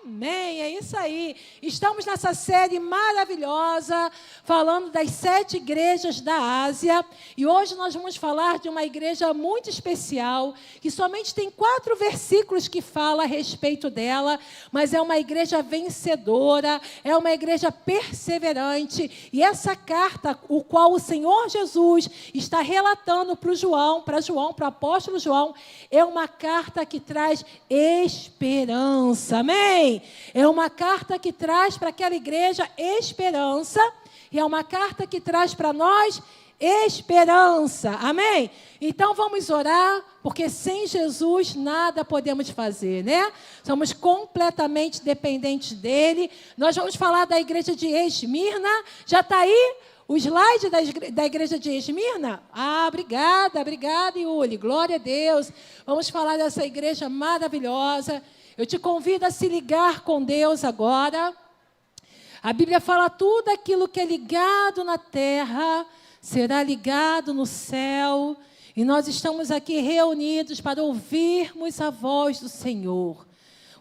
Amém, é isso aí. Estamos nessa série maravilhosa, falando das 7 igrejas da Ásia. E hoje nós vamos falar de uma igreja muito especial, que somente tem 4 versículos que falam a respeito dela, mas é uma igreja vencedora, é uma igreja perseverante. E essa carta, o qual o Senhor Jesus está relatando para o apóstolo João, é uma carta que traz esperança. Amém? É uma carta que traz para aquela igreja esperança, e é uma carta que traz para nós esperança. Amém? Então vamos orar, porque sem Jesus nada podemos fazer, né? Somos completamente dependentes dele. Nós vamos falar da igreja de Esmirna. Já está aí o slide da igreja de Esmirna? Obrigada, Yuli. Glória a Deus. Vamos falar dessa igreja maravilhosa. Eu te convido a se ligar com Deus agora. A Bíblia fala: tudo aquilo que é ligado na terra será ligado no céu. E nós estamos aqui reunidos para ouvirmos a voz do Senhor.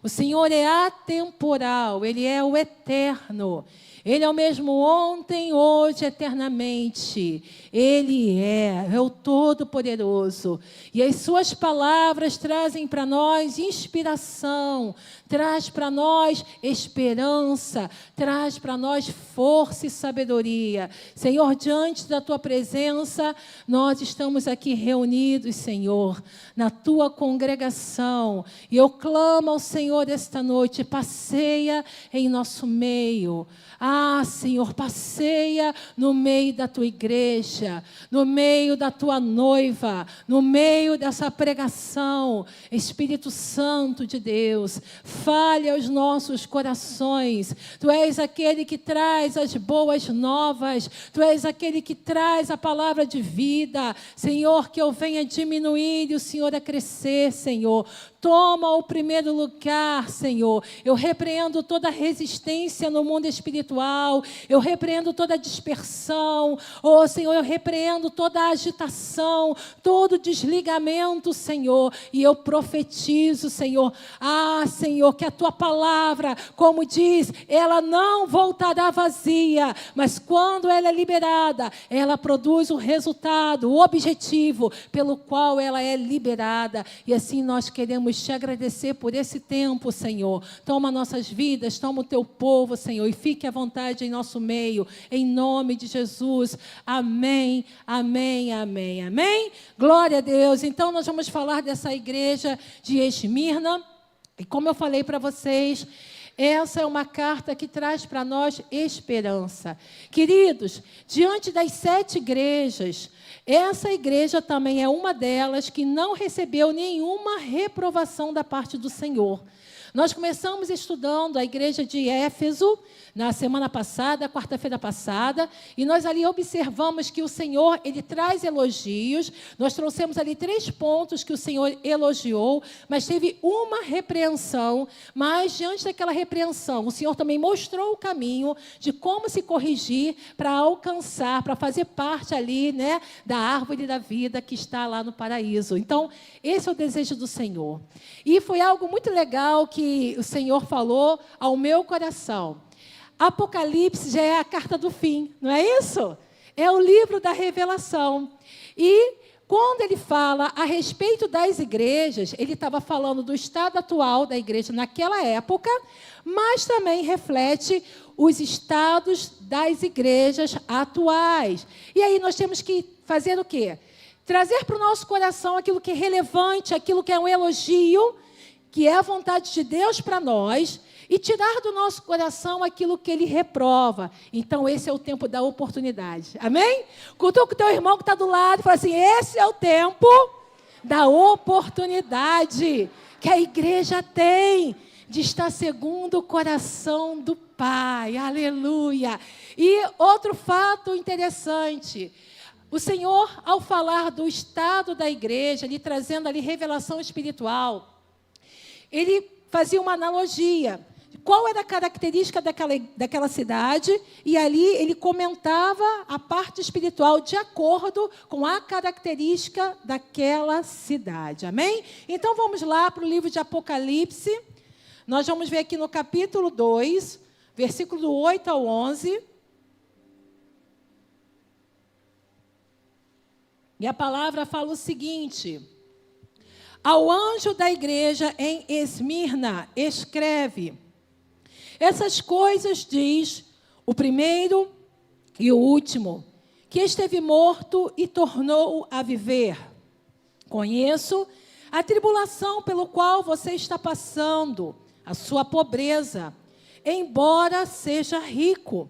O Senhor é atemporal, Ele é o eterno. Ele é o mesmo ontem, hoje, eternamente. Ele é o Todo-Poderoso. E as suas palavras trazem para nós inspiração, traz para nós esperança, traz para nós força e sabedoria. Senhor, diante da Tua presença, nós estamos aqui reunidos, Senhor, na Tua congregação. E eu clamo ao Senhor esta noite: passeia em nosso meio. Senhor, passeia no meio da Tua igreja, no meio da Tua noiva, no meio dessa pregação. Espírito Santo de Deus, fale aos nossos corações. Tu és aquele que traz as boas novas, Tu és aquele que traz a palavra de vida. Senhor, que eu venha diminuir e o Senhor a crescer, Senhor. Toma o primeiro lugar, Senhor. Eu repreendo toda resistência no mundo espiritual. Eu repreendo toda dispersão. Senhor, eu repreendo toda agitação, todo desligamento, Senhor. E eu profetizo, Senhor. Senhor, que a Tua palavra, como diz, ela não voltará vazia, mas quando ela é liberada, ela produz o resultado, o objetivo pelo qual ela é liberada. E assim nós queremos Te agradecer por esse tempo, Senhor. Toma nossas vidas, toma o Teu povo, Senhor, e fique à vontade em nosso meio, em nome de Jesus. Amém, amém, amém, amém. Glória a Deus. Então nós vamos falar dessa igreja de Esmirna, e como eu falei para vocês, essa é uma carta que traz para nós esperança. Queridos, diante das 7 igrejas, essa igreja também é uma delas que não recebeu nenhuma reprovação da parte do Senhor. Nós começamos estudando a igreja de Éfeso na semana passada, quarta-feira passada, e nós ali observamos que o Senhor, Ele traz elogios. Nós trouxemos ali 3 pontos que o Senhor elogiou, mas teve uma repreensão. Mas diante daquela repreensão, o Senhor também mostrou o caminho de como se corrigir para alcançar, para fazer parte ali, né, da árvore da vida que está lá no paraíso. Então, esse é o desejo do Senhor. E foi algo muito legal que o Senhor falou ao meu coração. Apocalipse já é a carta do fim, não é isso? É o livro da revelação. E quando ele fala a respeito das igrejas, ele estava falando do estado atual da igreja naquela época, mas também reflete os estados das igrejas atuais. E aí nós temos que fazer o quê? Trazer para o nosso coração aquilo que é relevante, aquilo que é um elogio, que é a vontade de Deus para nós, e tirar do nosso coração aquilo que Ele reprova. Então, esse é o tempo da oportunidade. Amém? Cutuca o teu irmão que está do lado e fala assim: esse é o tempo da oportunidade que a igreja tem de estar segundo o coração do Pai. Aleluia! E outro fato interessante: o Senhor, ao falar do estado da igreja, Ele trazendo ali revelação espiritual, Ele fazia uma analogia. Qual era a característica daquela cidade? E ali ele comentava a parte espiritual de acordo com a característica daquela cidade. Amém? Então vamos lá para o livro de Apocalipse, Nós vamos ver aqui no capítulo 2, versículo do 8 ao 11. E a palavra fala o seguinte: ao anjo da igreja em Esmirna, escreve: essas coisas diz o primeiro e o último, que esteve morto e tornou a viver. Conheço a tribulação pelo qual você está passando, a sua pobreza, embora seja rico,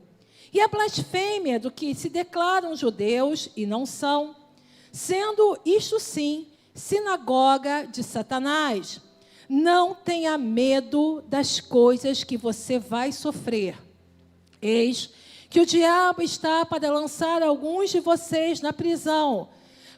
e a blasfêmia do que se declaram judeus e não são, sendo isto sim sinagoga de Satanás. Não tenha medo das coisas que você vai sofrer. Eis que o diabo está para lançar alguns de vocês na prisão,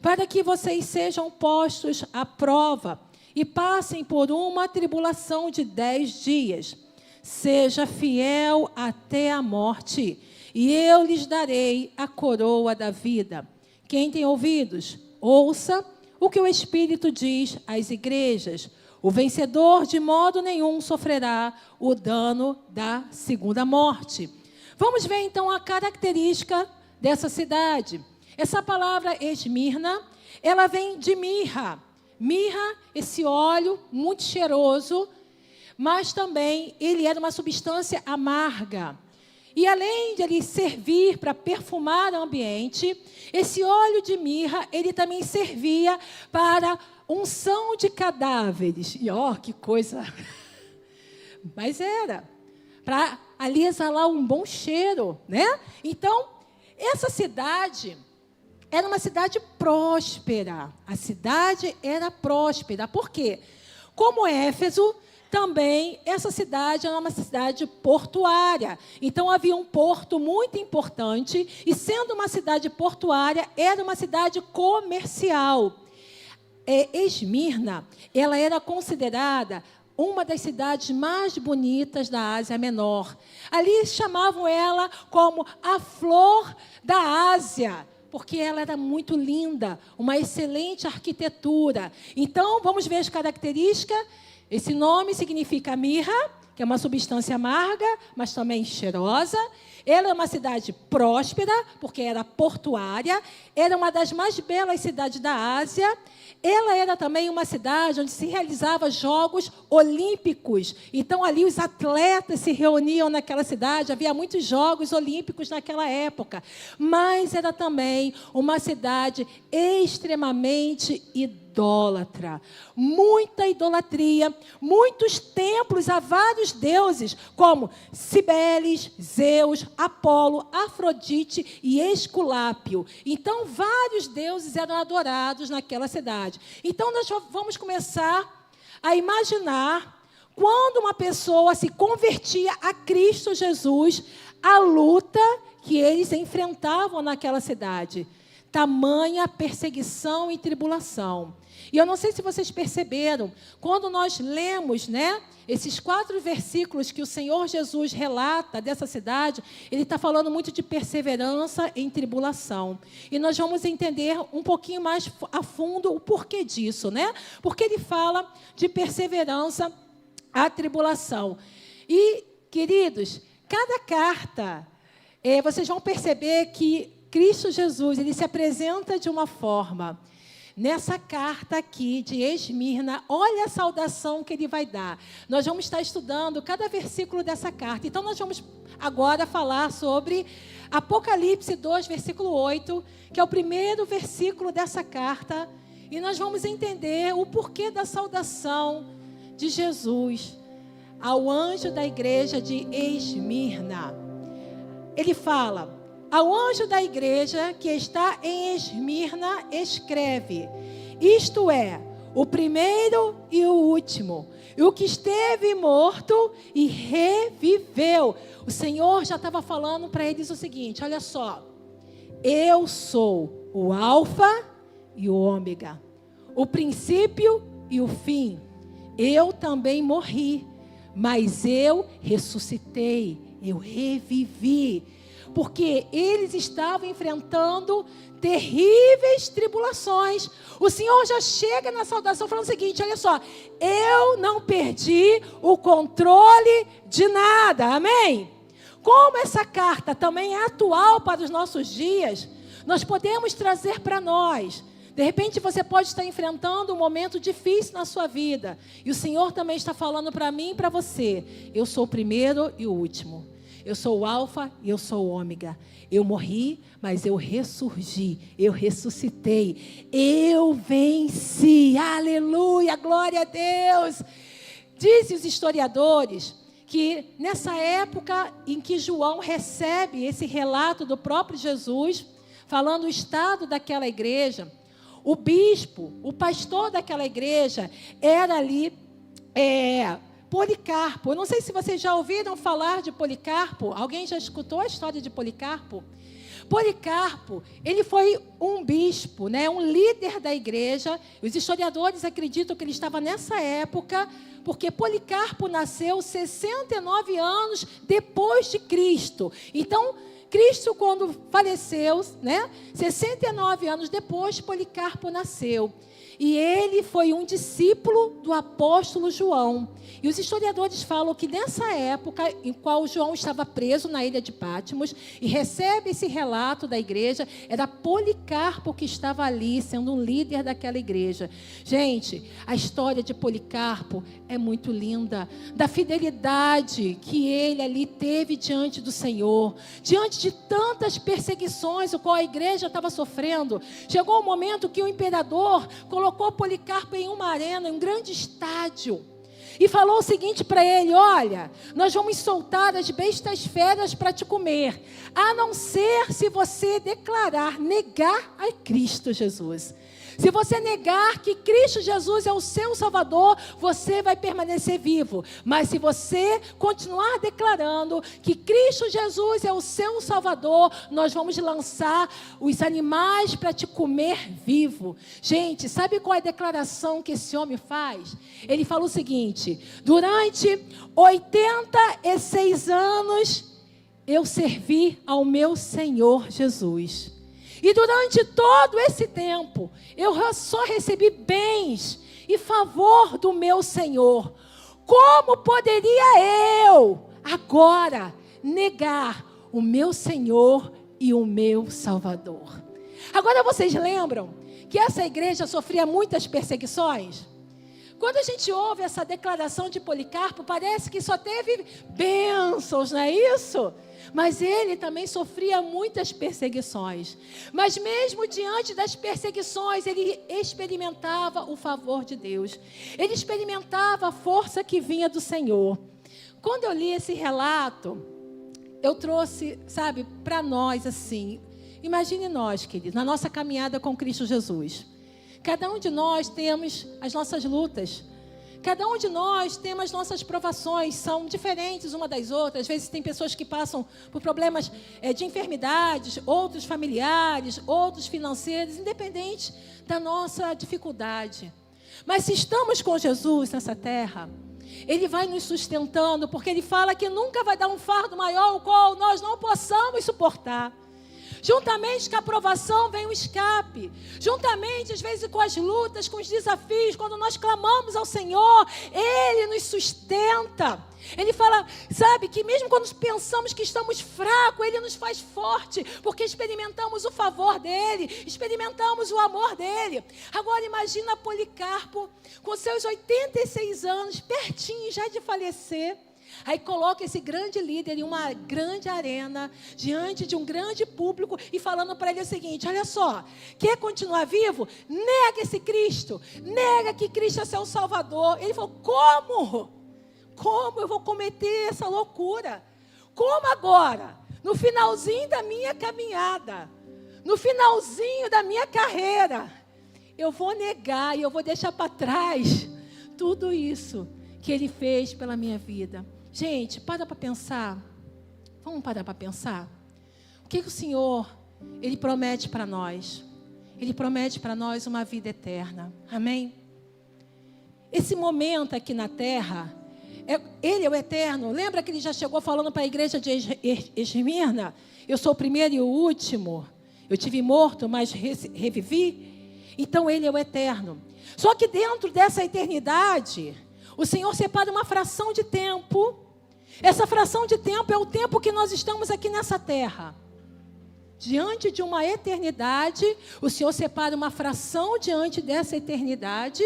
para que vocês sejam postos à prova e passem por uma tribulação de 10 dias. Seja fiel até a morte, e eu lhes darei a coroa da vida. Quem tem ouvidos, ouça o que o Espírito diz às igrejas. O vencedor de modo nenhum sofrerá o dano da segunda morte. Vamos ver então a característica dessa cidade. Essa palavra Esmirna, ela vem de mirra. Mirra, esse óleo muito cheiroso, mas também ele era uma substância amarga. E além de ele servir para perfumar o ambiente, esse óleo de mirra, ele também servia para unção de cadáveres. E ó, que coisa! Mas era para ali exalar um bom cheiro, né? Então, essa cidade era uma cidade próspera. A cidade era próspera. Por quê? Como Éfeso, também essa cidade era uma cidade portuária. Então, havia um porto muito importante. E sendo uma cidade portuária, era uma cidade comercial. Esmirna, ela era considerada uma das cidades mais bonitas da Ásia Menor. Ali chamavam ela como a flor da Ásia, porque ela era muito linda, uma excelente arquitetura. Então, vamos ver as características. Esse nome significa mirra, que é uma substância amarga, mas também cheirosa. Ela é uma cidade próspera, porque era portuária. Era uma das mais belas cidades da Ásia. Ela era também uma cidade onde se realizavam Jogos Olímpicos. Então, ali os atletas se reuniam naquela cidade. Havia muitos Jogos Olímpicos naquela época. Mas era também uma cidade extremamente idólatra. Muita idolatria. Muitos templos a vários deuses, como Cibeles, Zeus, Apolo, Afrodite e Esculápio. Então, vários deuses eram adorados naquela cidade. Então, nós vamos começar a imaginar quando uma pessoa se convertia a Cristo Jesus, a luta que eles enfrentavam naquela cidade. Tamanha perseguição e tribulação. E eu não sei se vocês perceberam, quando nós lemos, né, esses 4 versículos que o Senhor Jesus relata dessa cidade, ele está falando muito de perseverança em tribulação. E nós vamos entender um pouquinho mais a fundo o porquê disso, né? Porque ele fala de perseverança à tribulação. E, queridos, cada carta, vocês vão perceber que Cristo Jesus, ele se apresenta de uma forma. Nessa carta aqui de Esmirna, olha a saudação que ele vai dar. Nós vamos estar estudando cada versículo dessa carta. Então, nós vamos agora falar sobre Apocalipse 2, versículo 8, que é o primeiro versículo dessa carta. E nós vamos entender o porquê da saudação de Jesus ao anjo da igreja de Esmirna. Ele fala: ao anjo da igreja que está em Esmirna, escreve: isto é, o primeiro e o último, e o que esteve morto e reviveu. O Senhor já estava falando para eles o seguinte: olha só, eu sou o Alfa e o Ômega, o princípio e o fim. Eu também morri, mas eu ressuscitei, eu revivi. Porque eles estavam enfrentando terríveis tribulações. O Senhor já chega na saudação falando o seguinte: olha só, eu não perdi o controle de nada, amém? Como essa carta também é atual para os nossos dias, nós podemos trazer para nós. De repente você pode estar enfrentando um momento difícil na sua vida, e o Senhor também está falando para mim e para você: eu sou o primeiro e o último, eu sou o alfa e eu sou o ômega. Eu morri, mas eu ressurgi, eu ressuscitei, eu venci, aleluia, glória a Deus. Dizem os historiadores que nessa época em que João recebe esse relato do próprio Jesus, falando o estado daquela igreja, o bispo, o pastor daquela igreja, era ali Policarpo. Eu não sei se vocês já ouviram falar de Policarpo. Alguém já escutou a história de Policarpo? Policarpo, ele foi um bispo, né, um líder da igreja. Os historiadores acreditam que ele estava nessa época, porque Policarpo nasceu 69 anos depois de Cristo. Então, Cristo, quando faleceu, né, 69 anos depois, Policarpo nasceu. E ele foi um discípulo do apóstolo João. E os historiadores falam que nessa época em qual João estava preso na ilha de Patmos e recebe esse relato da igreja, era Policarpo que estava ali, sendo um líder daquela igreja. Gente, a história de Policarpo é muito linda, da fidelidade que ele ali teve diante do Senhor, diante de tantas perseguições o qual a igreja estava sofrendo. Chegou um momento que o imperador colocou Policarpo em uma arena, em um grande estádio, e falou o seguinte para ele: olha, nós vamos soltar as bestas feras para te comer, a não ser se você negar a Cristo Jesus. Se você negar que Cristo Jesus é o seu Salvador, você vai permanecer vivo. Mas se você continuar declarando que Cristo Jesus é o seu Salvador, nós vamos lançar os animais para te comer vivo. Gente, sabe qual é a declaração que esse homem faz? Ele fala o seguinte: durante 86 anos eu servi ao meu Senhor Jesus. E durante todo esse tempo, eu só recebi bens e favor do meu Senhor. Como poderia eu, agora, negar o meu Senhor e o meu Salvador? Agora vocês lembram que essa igreja sofria muitas perseguições? Quando a gente ouve essa declaração de Policarpo, parece que só teve bênçãos, não é isso? Mas ele também sofria muitas perseguições. Mas mesmo diante das perseguições, ele experimentava o favor de Deus. Ele experimentava a força que vinha do Senhor. Quando eu li esse relato, eu trouxe, sabe, para nós assim. Imagine nós, queridos, na nossa caminhada com Cristo Jesus. Cada um de nós temos as nossas lutas. Cada um de nós temos as nossas provações, são diferentes uma das outras. Às vezes tem pessoas que passam por problemas de enfermidades, outros familiares, outros financeiros, independente da nossa dificuldade. Mas se estamos com Jesus nessa terra, Ele vai nos sustentando, porque Ele fala que nunca vai dar um fardo maior o qual nós não possamos suportar. Juntamente com a aprovação vem o escape. Juntamente, às vezes, com as lutas, com os desafios, quando nós clamamos ao Senhor, Ele nos sustenta. Ele fala, sabe, que mesmo quando pensamos que estamos fracos, Ele nos faz forte, porque experimentamos o favor dEle, experimentamos o amor dEle. Agora imagina Policarpo, com seus 86 anos, pertinho já de falecer. Aí coloca esse grande líder em uma grande arena, diante de um grande público, e falando para ele o seguinte: olha só, quer continuar vivo? Nega esse Cristo, nega que Cristo é seu Salvador. Ele falou: como? Como eu vou cometer essa loucura? Como agora? No finalzinho da minha caminhada, no finalzinho da minha carreira, eu vou negar e eu vou deixar para trás tudo isso que Ele fez pela minha vida. Gente, para pensar. Vamos parar para pensar? O que o Senhor, Ele promete para nós? Ele promete para nós uma vida eterna. Amém? Esse momento aqui na terra Ele é o eterno. Lembra que ele já chegou falando para a igreja de Esmirna? Eu sou o primeiro e o último. Eu tive morto, mas revivi. Então ele é o eterno. Só que dentro dessa eternidade, o Senhor separa uma fração de tempo. Essa fração de tempo é o tempo que nós estamos aqui nessa terra. Diante de uma eternidade, o Senhor separa uma fração diante dessa eternidade,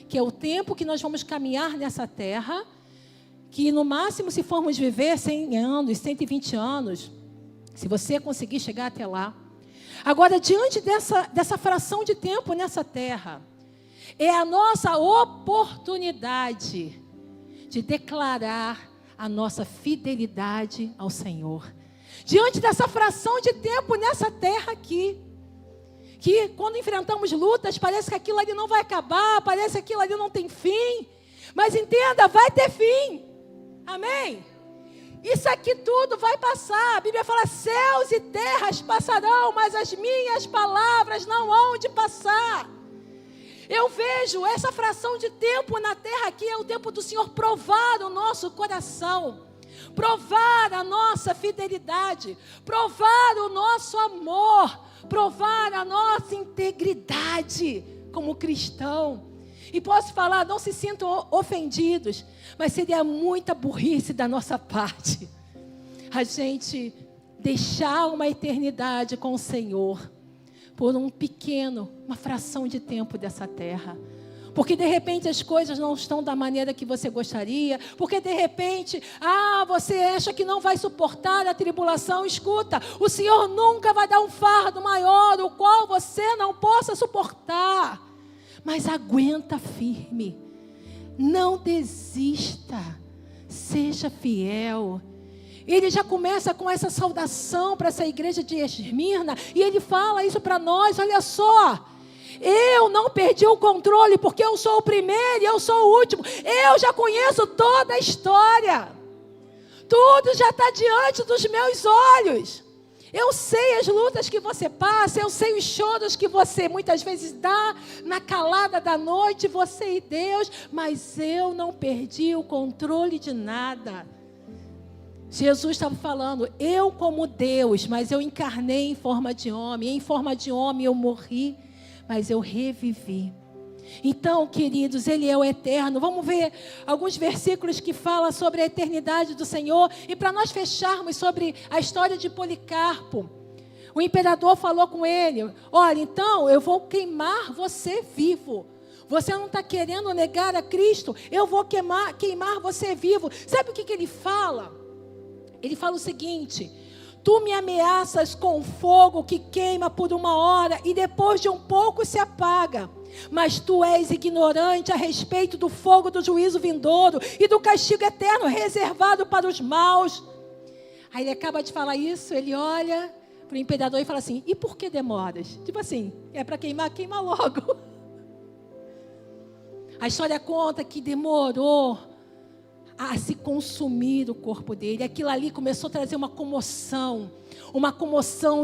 que é o tempo que nós vamos caminhar nessa terra, que no máximo, se formos viver 100 anos, 120 anos, se você conseguir chegar até lá. Agora, diante dessa fração de tempo nessa terra, é a nossa oportunidade de declarar a nossa fidelidade ao Senhor. Diante dessa fração de tempo nessa terra aqui, que quando enfrentamos lutas, parece que aquilo ali não vai acabar, parece que aquilo ali não tem fim, mas entenda, vai ter fim, amém? Isso aqui tudo vai passar. A Bíblia fala, céus e terras passarão, mas as minhas palavras não hão de passar. Eu vejo essa fração de tempo na terra aqui, é o tempo do Senhor provar o nosso coração, provar a nossa fidelidade, provar o nosso amor, provar a nossa integridade como cristão. E posso falar, não se sintam ofendidos, mas seria muita burrice da nossa parte a gente deixar uma eternidade com o Senhor por uma fração de tempo dessa terra. Porque de repente as coisas não estão da maneira que você gostaria. Porque de repente, você acha que não vai suportar a tribulação. Escuta, o Senhor nunca vai dar um fardo maior, o qual você não possa suportar. Mas aguenta firme. Não desista. Seja fiel. Ele já começa com essa saudação para essa igreja de Esmirna. E ele fala isso para nós, olha só. Eu não perdi o controle, porque eu sou o primeiro e eu sou o último. Eu já conheço toda a história. Tudo já está diante dos meus olhos. Eu sei as lutas que você passa, eu sei os choros que você muitas vezes dá na calada da noite, você e Deus, mas eu não perdi o controle de nada. Jesus estava falando, eu como Deus, mas eu encarnei em forma de homem, em forma de homem eu morri, mas eu revivi. Então, queridos, Ele é o eterno. Vamos ver alguns versículos que falam sobre a eternidade do Senhor. E para nós fecharmos sobre a história de Policarpo, o imperador falou com ele, olha, então eu vou queimar você vivo. Você não está querendo negar a Cristo, eu vou queimar você vivo. Sabe o que ele fala? Ele fala o seguinte: tu me ameaças com fogo que queima por 1 hora e depois de um pouco se apaga. Mas tu és ignorante a respeito do fogo do juízo vindouro e do castigo eterno reservado para os maus. Aí ele acaba de falar isso, ele olha para o imperador e fala assim, e por que demoras? Tipo assim, é para queimar, queima logo. A história conta que demorou a se consumir o corpo dele. Aquilo ali começou a trazer uma comoção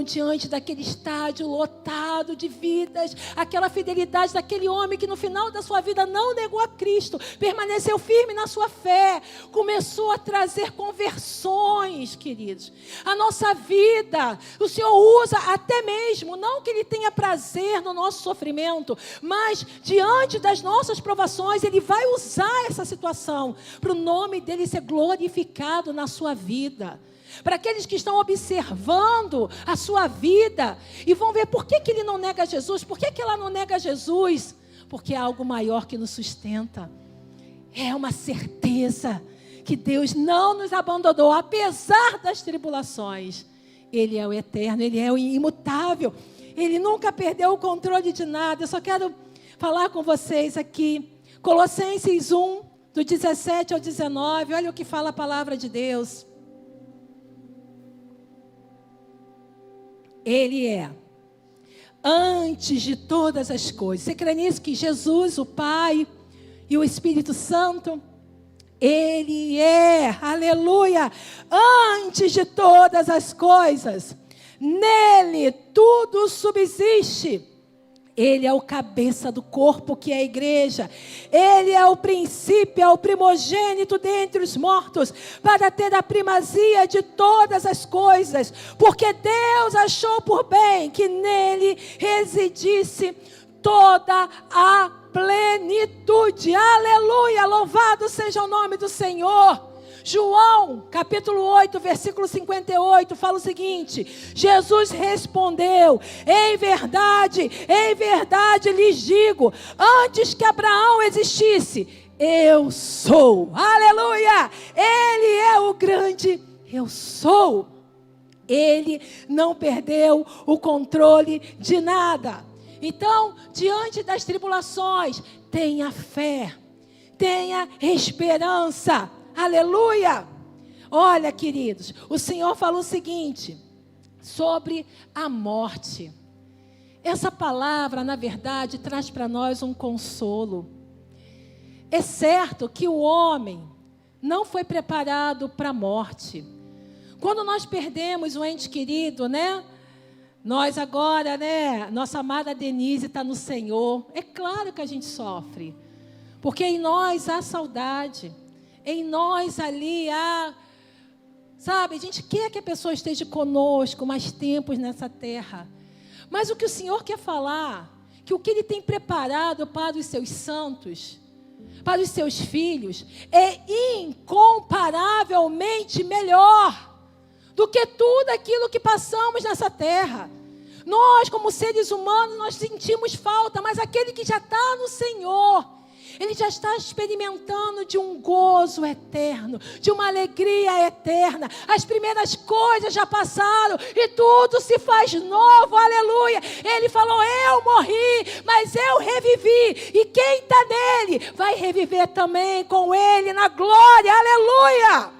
diante daquele estádio lotado de vidas, aquela fidelidade daquele homem que no final da sua vida não negou a Cristo, permaneceu firme na sua fé, começou a trazer conversões, queridos. A nossa vida, o Senhor usa até mesmo, não que Ele tenha prazer no nosso sofrimento, mas diante das nossas provações, Ele vai usar essa situação para o nome dEle ser glorificado na sua vida. Para aqueles que estão observando a sua vida e vão ver por que Ele não nega Jesus, por que ela não nega Jesus? Porque é algo maior que nos sustenta. É uma certeza que Deus não nos abandonou, apesar das tribulações. Ele é o eterno, Ele é o imutável. Ele nunca perdeu o controle de nada. Eu só quero falar com vocês aqui. Colossenses 1, do 17 ao 19. Olha o que fala a palavra de Deus. Ele é antes de todas as coisas. Você crê nisso? Que Jesus, o Pai e o Espírito Santo, Ele é, aleluia, antes de todas as coisas. Nele tudo subsiste. Ele é o cabeça do corpo, que é a igreja. Ele é o princípio, é o primogênito dentre os mortos, para ter a primazia de todas as coisas. Porque Deus achou por bem que nele residisse toda a plenitude. Aleluia, louvado seja o nome do Senhor. João, capítulo 8, versículo 58, fala o seguinte: Jesus respondeu: em verdade lhes digo, antes que Abraão existisse, eu sou. Aleluia! Ele é o grande eu sou. Ele não perdeu o controle de nada. Então, diante das tribulações, tenha fé, tenha esperança. Aleluia! Olha, queridos, o Senhor falou o seguinte sobre a morte. Essa palavra, na verdade, traz para nós um consolo. É certo que o homem não foi preparado para a morte. Quando nós perdemos um ente querido, né? Nós agora, né? Nossa amada Denise está no Senhor. É claro que a gente sofre, porque em nós há saudade. Em nós ali há, sabe, a gente quer que a pessoa esteja conosco mais tempos nessa terra. Mas o que o Senhor quer falar, que o que Ele tem preparado para os seus santos, para os seus filhos, é incomparavelmente melhor do que tudo aquilo que passamos nessa terra. Nós, como seres humanos, nós sentimos falta, mas aquele que já está no Senhor, ele já está experimentando de um gozo eterno, de uma alegria eterna. As primeiras coisas já passaram e tudo se faz novo, aleluia. Ele falou: eu morri, mas eu revivi, e quem está nele vai reviver também com ele na glória, aleluia.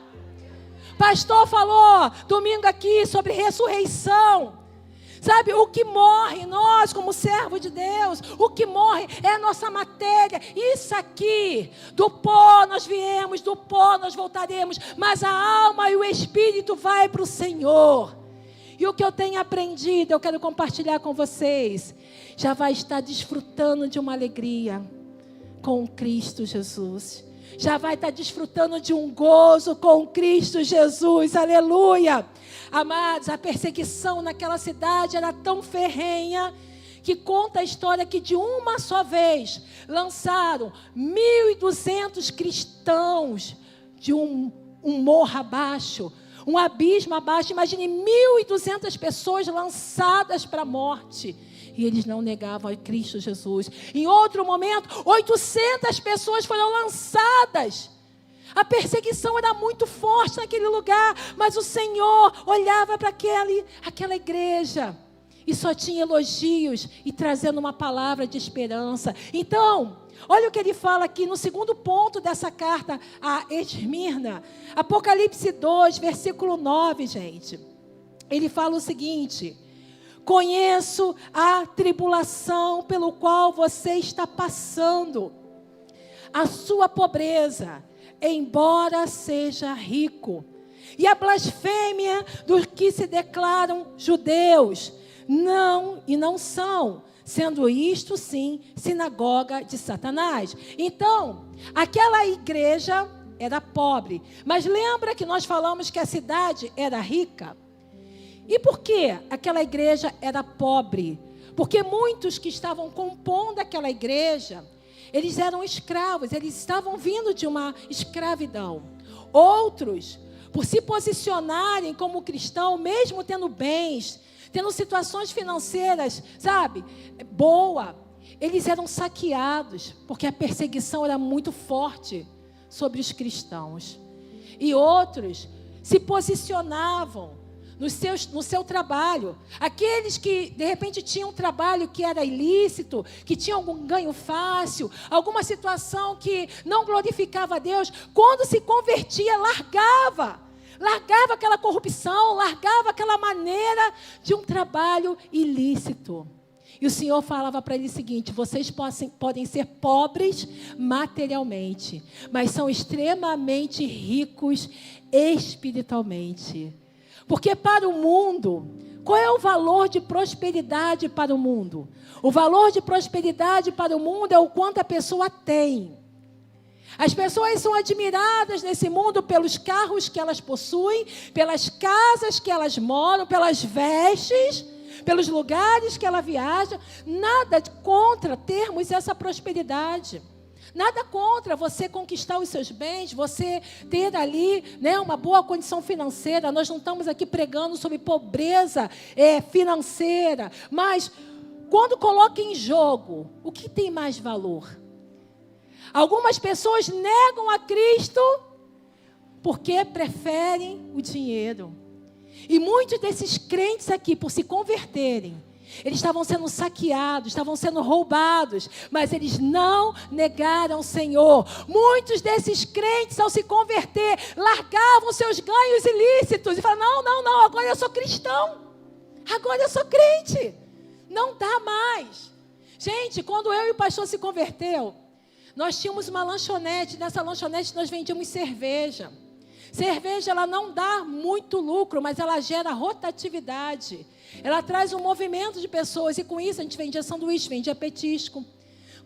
Pastor falou domingo aqui sobre ressurreição. Sabe, o que morre, nós como servos de Deus, o que morre é a nossa matéria. Isso aqui, do pó nós viemos, do pó nós voltaremos. Mas a alma e o espírito vai para o Senhor. E o que eu tenho aprendido, eu quero compartilhar com vocês. Já vai estar desfrutando de uma alegria com Cristo Jesus. Já vai estar desfrutando de um gozo com Cristo Jesus, aleluia. Amados, a perseguição naquela cidade era tão ferrenha, que conta a história que de uma só vez, lançaram 1.200 cristãos de um morro abaixo, um abismo abaixo. Imagine 1.200 pessoas lançadas para a morte. E eles não negavam a Cristo Jesus. Em outro momento, 800 pessoas foram lançadas. A perseguição era muito forte naquele lugar, mas o Senhor olhava para aquela igreja e só tinha elogios e trazendo uma palavra de esperança. Então, olha o que ele fala aqui no segundo ponto dessa carta a Esmirna. Apocalipse 2, versículo 9, gente. Ele fala o seguinte: conheço a tribulação pelo qual você está passando, a sua pobreza, embora seja rico, e a blasfêmia dos que se declaram judeus, não são, sendo isto sim sinagoga de Satanás. Então, aquela igreja era pobre, mas lembra que nós falamos que a cidade era rica? E por que aquela igreja era pobre? Porque muitos que estavam compondo aquela igreja, eles eram escravos, eles estavam vindo de uma escravidão. Outros, por se posicionarem como cristão, mesmo tendo bens, tendo situações financeiras, sabe, boa, eles eram saqueados, porque a perseguição era muito forte sobre os cristãos. E outros se posicionavam no seu trabalho. Aqueles que de repente tinham um trabalho que era ilícito, que tinham algum ganho fácil, alguma situação que não glorificava a Deus, quando se convertia, largava aquela corrupção, largava aquela maneira de um trabalho ilícito. E o Senhor falava para ele o seguinte: vocês podem ser pobres materialmente, mas são extremamente ricos espiritualmente. Porque para o mundo, qual é o valor de prosperidade para o mundo? O valor de prosperidade para o mundo é o quanto a pessoa tem. As pessoas são admiradas nesse mundo pelos carros que elas possuem, pelas casas que elas moram, pelas vestes, pelos lugares que ela viaja. Nada contra termos essa prosperidade. Nada contra você conquistar os seus bens, você ter ali, né, uma boa condição financeira. Nós não estamos aqui pregando sobre pobreza financeira. Mas quando coloca em jogo, o que tem mais valor? Algumas pessoas negam a Cristo porque preferem o dinheiro. E muitos desses crentes aqui, por se converterem, eles estavam sendo saqueados, estavam sendo roubados, mas eles não negaram o Senhor. Muitos desses crentes, ao se converter, largavam seus ganhos ilícitos e falavam, não, agora eu sou cristão, agora eu sou crente, não dá mais. Gente, quando eu e o pastor se converteu, nós tínhamos uma lanchonete. Nessa lanchonete nós vendíamos cerveja. Cerveja, ela não dá muito lucro, mas ela gera rotatividade. Ela traz um movimento de pessoas. E com isso a gente vendia sanduíche, vendia petisco.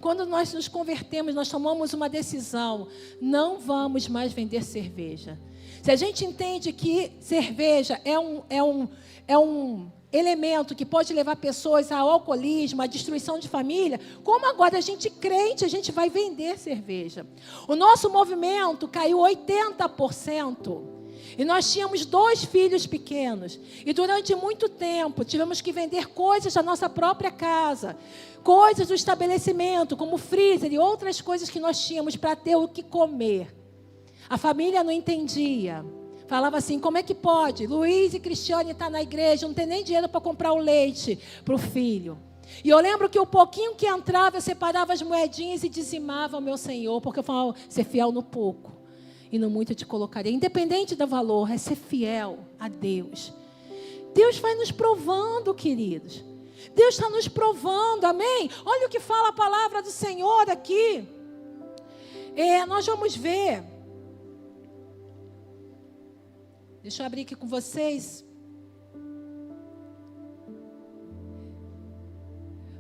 Quando nós nos convertemos, nós tomamos uma decisão. Não vamos mais vender cerveja. Se a gente entende que cerveja é um elemento que pode levar pessoas ao alcoolismo, à destruição de família, como agora a gente crente, a gente vai vender cerveja. O nosso movimento caiu 80%. E nós tínhamos 2 filhos pequenos. E durante muito tempo tivemos que vender coisas da nossa própria casa, coisas do estabelecimento, como freezer e outras coisas que nós tínhamos para ter o que comer. A família não entendia. Falava assim, como é que pode? Luiz e Cristiane estão na igreja, não tem nem dinheiro para comprar o leite para o filho. E eu lembro que o pouquinho que entrava, eu separava as moedinhas e dizimava ao meu Senhor, porque eu falava, ser fiel no pouco, e no muito eu te colocaria. Independente do valor, é ser fiel a Deus. Deus vai nos provando, queridos. Deus está nos provando, amém? Olha o que fala a palavra do Senhor aqui. Nós vamos ver. Deixa eu abrir aqui com vocês.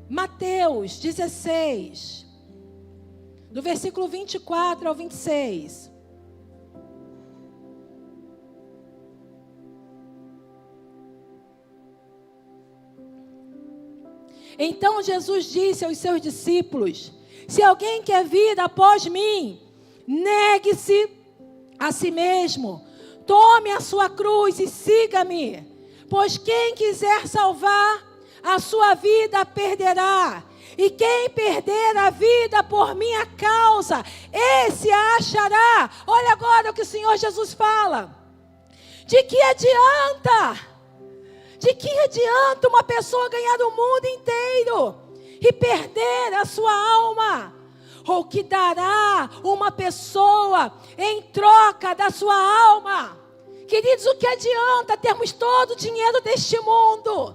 Mateus 16, do versículo 24 ao 26. Então Jesus disse aos seus discípulos: se alguém quer vir após mim, negue-se a si mesmo. Tome a sua cruz e siga-me, pois quem quiser salvar a sua vida perderá, e quem perder a vida por minha causa, esse a achará. Olha agora o que o Senhor Jesus fala. De que adianta? De que adianta uma pessoa ganhar o mundo inteiro e perder a sua alma? Ou que dará uma pessoa em troca da sua alma? Queridos, o que adianta termos todo o dinheiro deste mundo?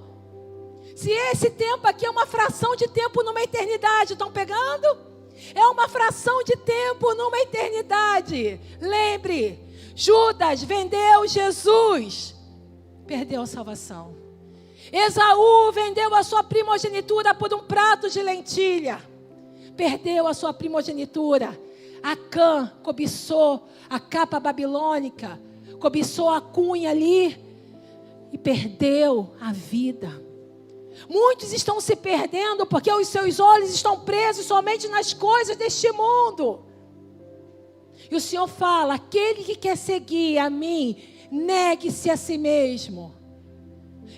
Se esse tempo aqui é uma fração de tempo numa eternidade, estão pegando? É uma fração de tempo numa eternidade. Lembre, Judas vendeu Jesus, perdeu a salvação. Esaú vendeu a sua primogenitura por um prato de lentilha, perdeu a sua primogenitura. Acã cobiçou a capa babilônica, cobiçou a cunha ali e perdeu a vida. Muitos estão se perdendo porque os seus olhos estão presos somente nas coisas deste mundo. E o Senhor fala, aquele que quer seguir a mim, negue-se a si mesmo.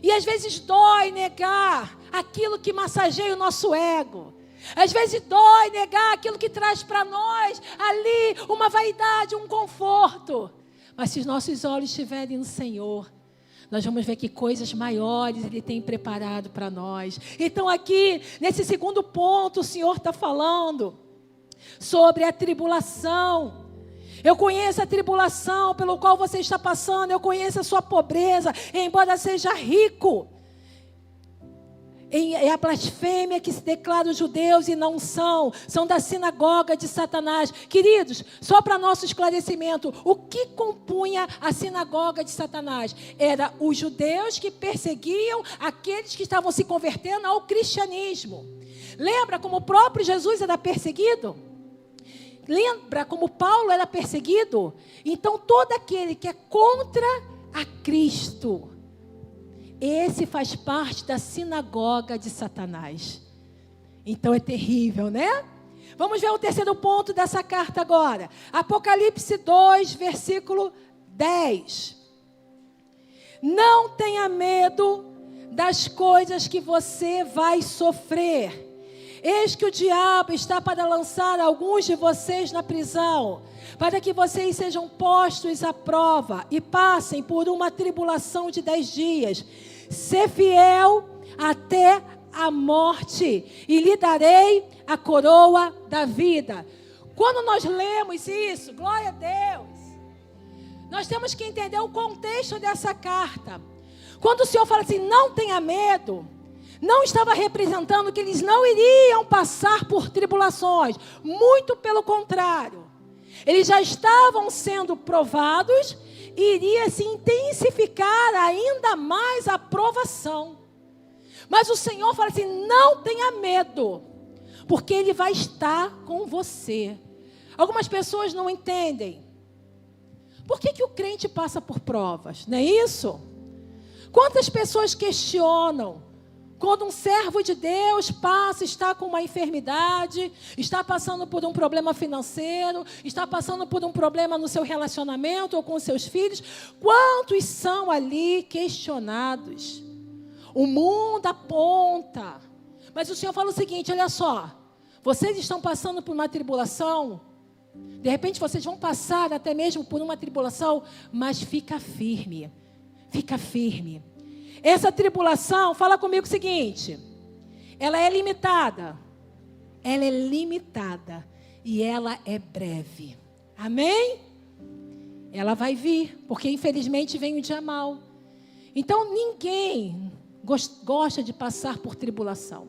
E às vezes dói negar aquilo que massageia o nosso ego. Às vezes dói negar aquilo que traz para nós ali uma vaidade, um conforto. Mas se os nossos olhos estiverem no Senhor, nós vamos ver que coisas maiores Ele tem preparado para nós. Então aqui, nesse segundo ponto, o Senhor está falando sobre a tribulação. Eu conheço a tribulação pelo qual você está passando. Eu conheço a sua pobreza, embora seja rico. É a blasfêmia que se declara os judeus e não são da sinagoga de Satanás. Queridos, só para nosso esclarecimento, o que compunha a sinagoga de Satanás? Era os judeus que perseguiam aqueles que estavam se convertendo ao cristianismo. Lembra como o próprio Jesus era perseguido? Lembra como Paulo era perseguido? Então todo aquele que é contra a Cristo, esse faz parte da sinagoga de Satanás. Então é terrível, né? Vamos ver o terceiro ponto dessa carta agora. Apocalipse 2, versículo 10. Não tenha medo das coisas que você vai sofrer. Eis que o diabo está para lançar alguns de vocês na prisão, para que vocês sejam postos à prova e passem por uma tribulação de 10 dias. Ser fiel até a morte, e lhe darei a coroa da vida. Quando nós lemos isso, glória a Deus, nós temos que entender o contexto dessa carta. Quando o Senhor fala assim, não tenha medo, não estava representando que eles não iriam passar por tribulações. Muito pelo contrário. Eles já estavam sendo provados e iria se intensificar ainda mais a provação. Mas o Senhor fala assim, não tenha medo, porque Ele vai estar com você. Algumas pessoas não entendem. Por que o crente passa por provas? Não é isso? Quantas pessoas questionam quando um servo de Deus está com uma enfermidade, está passando por um problema financeiro, está passando por um problema no seu relacionamento ou com os seus filhos, quantos são ali questionados? O mundo aponta. Mas o Senhor fala o seguinte, olha só, vocês estão passando por uma tribulação, de repente vocês vão passar até mesmo por uma tribulação, mas fica firme, fica firme. Essa tribulação, fala comigo o seguinte, ela é limitada e ela é breve, amém? Ela vai vir, porque infelizmente vem o dia mau. Então ninguém gosta de passar por tribulação,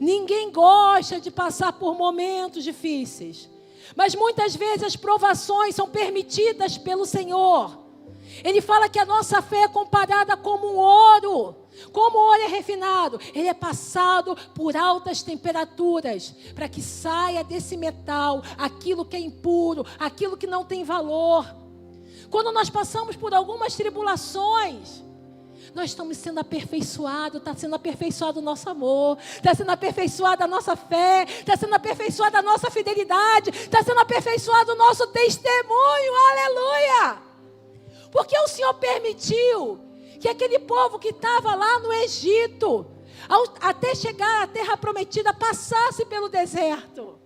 ninguém gosta de passar por momentos difíceis, mas muitas vezes as provações são permitidas pelo Senhor. Ele fala que a nossa fé é comparada como um ouro. Como o ouro é refinado, ele é passado por altas temperaturas, para que saia desse metal aquilo que é impuro, aquilo que não tem valor. Quando nós passamos por algumas tribulações, nós estamos sendo aperfeiçoados, está sendo aperfeiçoado o nosso amor, está sendo aperfeiçoada a nossa fé, está sendo aperfeiçoada a nossa fidelidade, está sendo aperfeiçoado o nosso testemunho, aleluia! Porque o Senhor permitiu que aquele povo que estava lá no Egito, até chegar à terra prometida, passasse pelo deserto.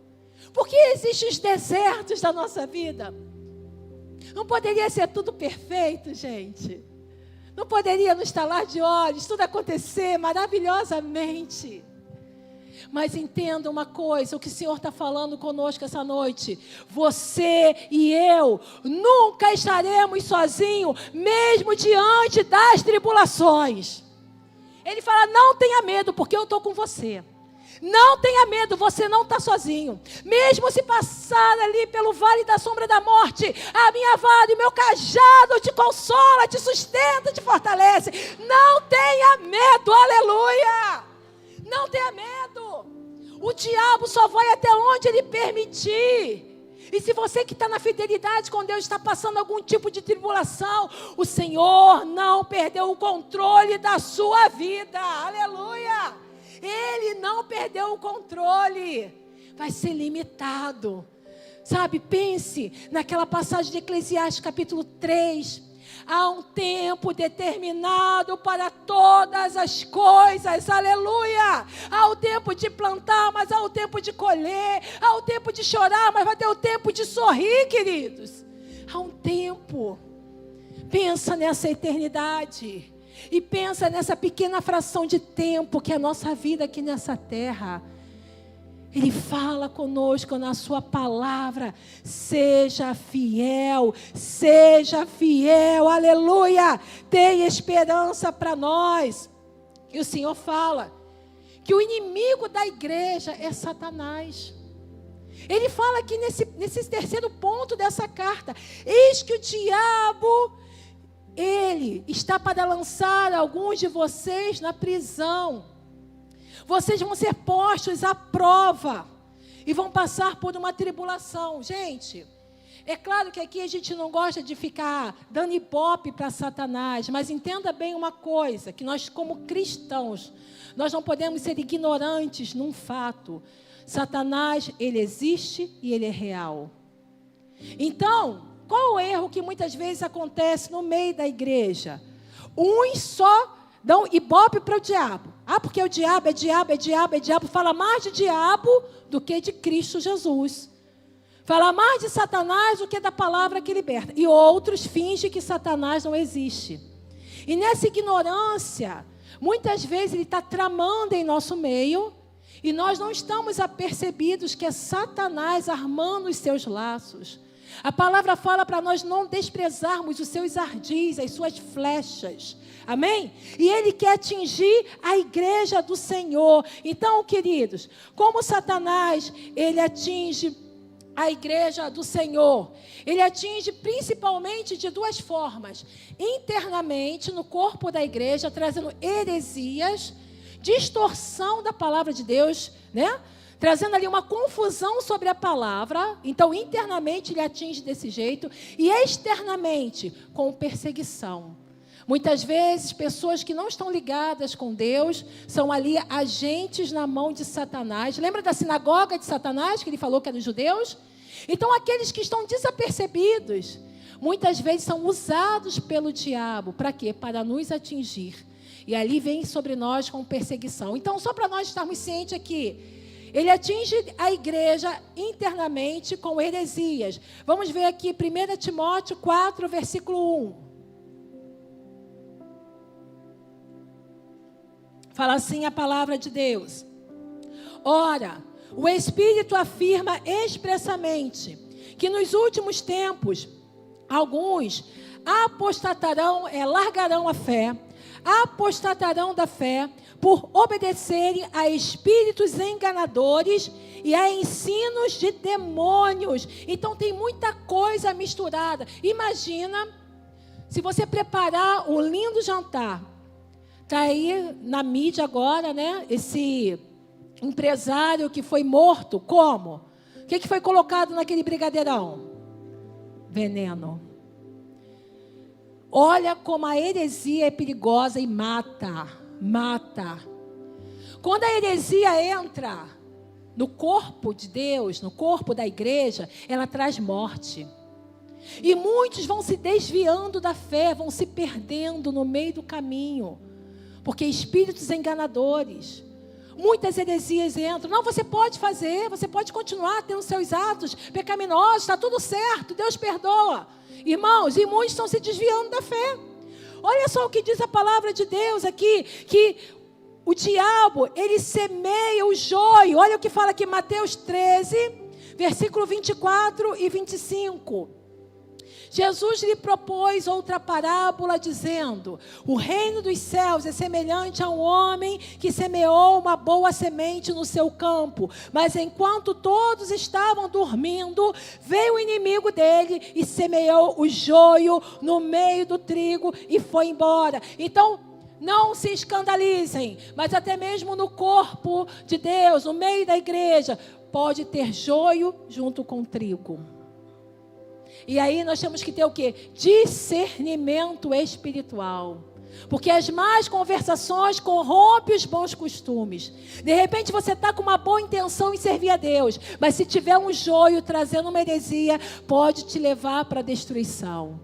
Porque existem os desertos da nossa vida. Não poderia ser tudo perfeito, gente. Não poderia no estalar de olhos tudo acontecer maravilhosamente. Mas entenda uma coisa, o que o Senhor está falando conosco essa noite. Você e eu nunca estaremos sozinhos, mesmo diante das tribulações. Ele fala, não tenha medo, porque eu estou com você. Não tenha medo, você não está sozinho. Mesmo se passar ali pelo vale da sombra da morte, a minha vara e o meu cajado te consola, te sustenta, te fortalece. Não tenha medo, aleluia. Não tenha medo. O diabo só vai até onde ele permitir. E se você que está na fidelidade com Deus está passando algum tipo de tribulação, o Senhor não perdeu o controle da sua vida. Aleluia. Ele não perdeu o controle. Vai ser limitado. Sabe, pense naquela passagem de Eclesiastes capítulo 3. Há um tempo determinado para todas as coisas, aleluia. Há o tempo de plantar, mas há o tempo de colher. Há o tempo de chorar, mas vai ter o tempo de sorrir, queridos. Há um tempo. Pensa nessa eternidade. E pensa nessa pequena fração de tempo que é a nossa vida aqui nessa terra. Ele fala conosco na sua palavra, seja fiel, aleluia, tenha esperança para nós. E o Senhor fala que o inimigo da igreja é Satanás. Ele fala aqui nesse terceiro ponto dessa carta: eis que o diabo, ele está para lançar alguns de vocês na prisão. Vocês vão ser postos à prova e vão passar por uma tribulação. Gente, é claro que aqui a gente não gosta de ficar dando ibope para Satanás, mas entenda bem uma coisa, que nós como cristãos, nós não podemos ser ignorantes num fato. Satanás, ele existe e ele é real. Então, qual o erro que muitas vezes acontece no meio da igreja? Uns só dão ibope para o diabo. Ah, porque o diabo é diabo, é diabo, é diabo. Fala mais de diabo do que de Cristo Jesus. Fala mais de Satanás do que da palavra que liberta. E outros fingem que Satanás não existe. E nessa ignorância, muitas vezes ele está tramando em nosso meio, e nós não estamos apercebidos que é Satanás armando os seus laços. A palavra fala para nós não desprezarmos os seus ardis, as suas flechas. Amém? E ele quer atingir a igreja do Senhor. Então, queridos, como Satanás, ele atinge a igreja do Senhor? Ele atinge principalmente de duas formas. Internamente, no corpo da igreja, trazendo heresias, distorção da palavra de Deus, né? Trazendo ali uma confusão sobre a palavra. Então, internamente ele atinge desse jeito. E externamente, com perseguição. Muitas vezes, pessoas que não estão ligadas com Deus, são ali agentes na mão de Satanás. Lembra da sinagoga de Satanás, que ele falou que era dos judeus? Então, aqueles que estão desapercebidos, muitas vezes são usados pelo diabo. Para quê? Para nos atingir. E ali vem sobre nós com perseguição. Então, só para nós estarmos cientes aqui, ele atinge a igreja internamente com heresias. Vamos ver aqui 1 Timóteo 4, versículo 1. Fala assim a palavra de Deus: ora, o Espírito afirma expressamente que nos últimos tempos alguns apostatarão, largarão a fé, apostatarão da fé por obedecerem a espíritos enganadores e a ensinos de demônios. Então tem muita coisa misturada. Imagina se você preparar um lindo jantar. Está aí na mídia agora, né? Esse empresário que foi morto. Como? O que foi colocado naquele brigadeirão? Veneno. Olha como a heresia é perigosa e mata. Quando a heresia entra no corpo de Deus, no corpo da igreja, ela traz morte. E muitos vão se desviando da fé, vão se perdendo no meio do caminho. Porque espíritos enganadores, muitas heresias entram. Não, você pode fazer, você pode continuar tendo seus atos pecaminosos, está tudo certo, Deus perdoa. Irmãos, e muitos estão se desviando da fé. Olha só o que diz a palavra de Deus aqui, que o diabo, ele semeia o joio. Olha o que fala aqui, Mateus 13, versículo 24 e 25. Jesus lhe propôs outra parábola, dizendo: o reino dos céus é semelhante a um homem que semeou uma boa semente no seu campo. Mas enquanto todos estavam dormindo, veio o inimigo dele e semeou o joio no meio do trigo e foi embora. Então, não se escandalizem, mas até mesmo no corpo de Deus, no meio da igreja, pode ter joio junto com trigo. E aí nós temos que ter o quê? Discernimento espiritual. Porque as más conversações corrompem os bons costumes. De repente você está com uma boa intenção em servir a Deus, mas se tiver um joio trazendo uma heresia, pode te levar para a destruição.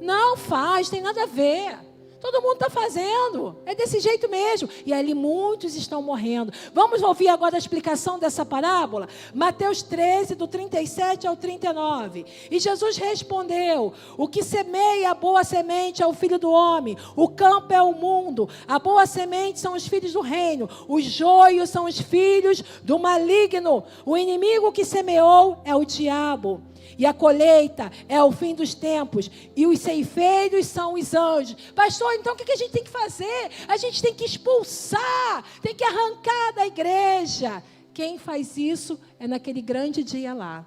Não faz, tem nada a ver. Todo mundo está fazendo, é desse jeito mesmo. E ali muitos estão morrendo. Vamos ouvir agora a explicação dessa parábola? Mateus 13, do 37 ao 39. E Jesus respondeu: o que semeia a boa semente é o Filho do Homem. O campo é o mundo. A boa semente são os filhos do reino. Os joios são os filhos do maligno. O inimigo que semeou é o diabo. E a colheita é o fim dos tempos. E os ceifeiros são os anjos. Pastor, então o que a gente tem que fazer? A gente tem que expulsar, tem que arrancar da igreja. Quem faz isso é naquele grande dia lá.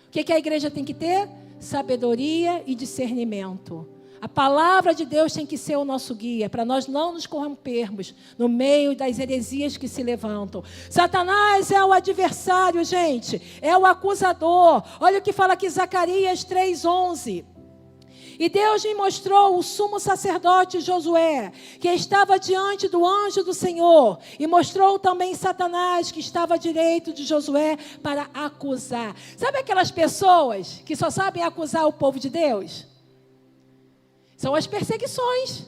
O que a igreja tem que ter? Sabedoria e discernimento. A palavra de Deus tem que ser o nosso guia, para nós não nos corrompermos no meio das heresias que se levantam. Satanás é o adversário, gente, é o acusador. Olha o que fala aqui Zacarias 3:11. E Deus me mostrou o sumo sacerdote Josué, que estava diante do anjo do Senhor, e mostrou também Satanás, que estava à direita de Josué, para acusar. Sabe aquelas pessoas que só sabem acusar o povo de Deus? São as perseguições.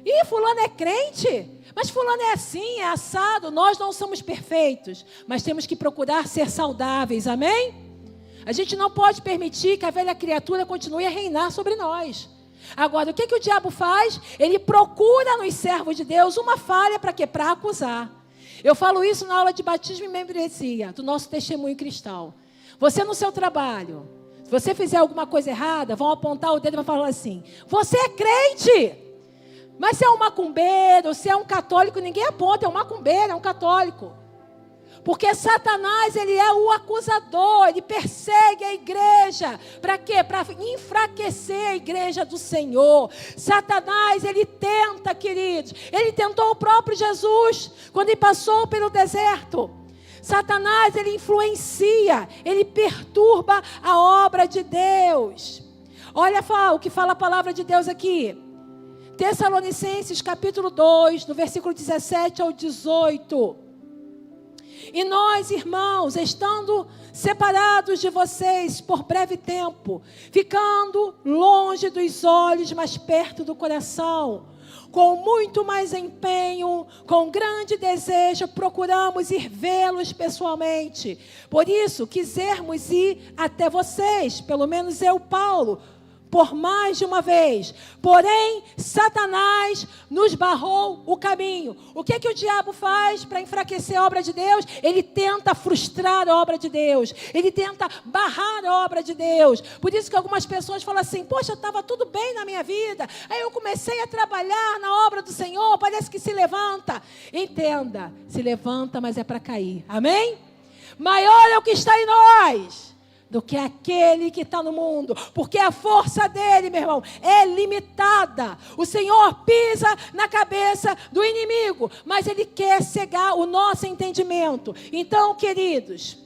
Ih, fulano é crente, mas fulano é assim, é assado. Nós não somos perfeitos, mas temos que procurar ser saudáveis, amém? A gente não pode permitir que a velha criatura continue a reinar sobre nós. Agora, o que o diabo faz? Ele procura nos servos de Deus uma falha para quê? Para acusar. Eu falo isso na aula de batismo e membresia, do nosso testemunho cristão. Você no seu trabalho, se você fizer alguma coisa errada, vão apontar o dedo e vão falar assim: você é crente, mas se é um macumbeiro, se é um católico, ninguém aponta, é um macumbeiro, é um católico. Porque Satanás, ele é o acusador, ele persegue a igreja. Para quê? Para enfraquecer a igreja do Senhor. Satanás, ele tenta, queridos. Ele tentou o próprio Jesus, quando ele passou pelo deserto. Satanás, ele influencia, ele perturba a obra de Deus. Olha o que fala a palavra de Deus aqui. Tessalonicenses capítulo 2, no versículo 17 ao 18. E nós, irmãos, estando separados de vocês por breve tempo, ficando longe dos olhos, mas perto do coração, com muito mais empenho, com grande desejo, procuramos ir vê-los pessoalmente. Por isso, quisemos ir até vocês, pelo menos eu, Paulo, por mais de uma vez. Porém, Satanás nos barrou o caminho. O que o diabo faz para enfraquecer a obra de Deus? Ele tenta frustrar a obra de Deus. Ele tenta barrar a obra de Deus. Por isso que algumas pessoas falam assim: poxa, estava tudo bem na minha vida. Aí eu comecei a trabalhar na obra do Senhor, parece que se levanta. Entenda, se levanta, mas é para cair. Amém? Maior é o que está em nós do que aquele que está no mundo, porque a força dele, meu irmão, é limitada. O Senhor pisa na cabeça do inimigo, mas ele quer cegar o nosso entendimento. Então, queridos,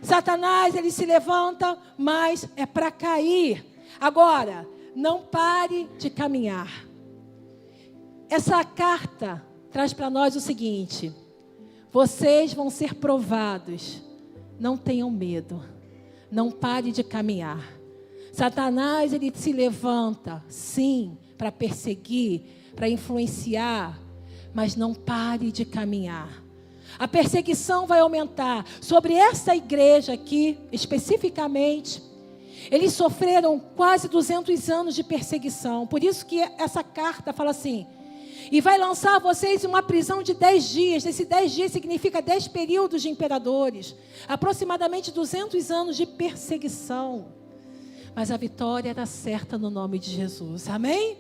Satanás, ele se levanta, mas é para cair. Agora, não pare de caminhar. Essa carta traz para nós o seguinte: vocês vão ser provados, não tenham medo. Não pare de caminhar. Satanás, ele se levanta, sim, para perseguir, para influenciar, mas não pare de caminhar. A perseguição vai aumentar. Sobre essa igreja aqui, especificamente, eles sofreram quase 200 anos de perseguição. Por isso que essa carta fala assim: e vai lançar vocês em uma prisão de 10 dias. Esses 10 dias significa 10 períodos de imperadores. Aproximadamente 200 anos de perseguição. Mas a vitória era certa no nome de Jesus. Amém?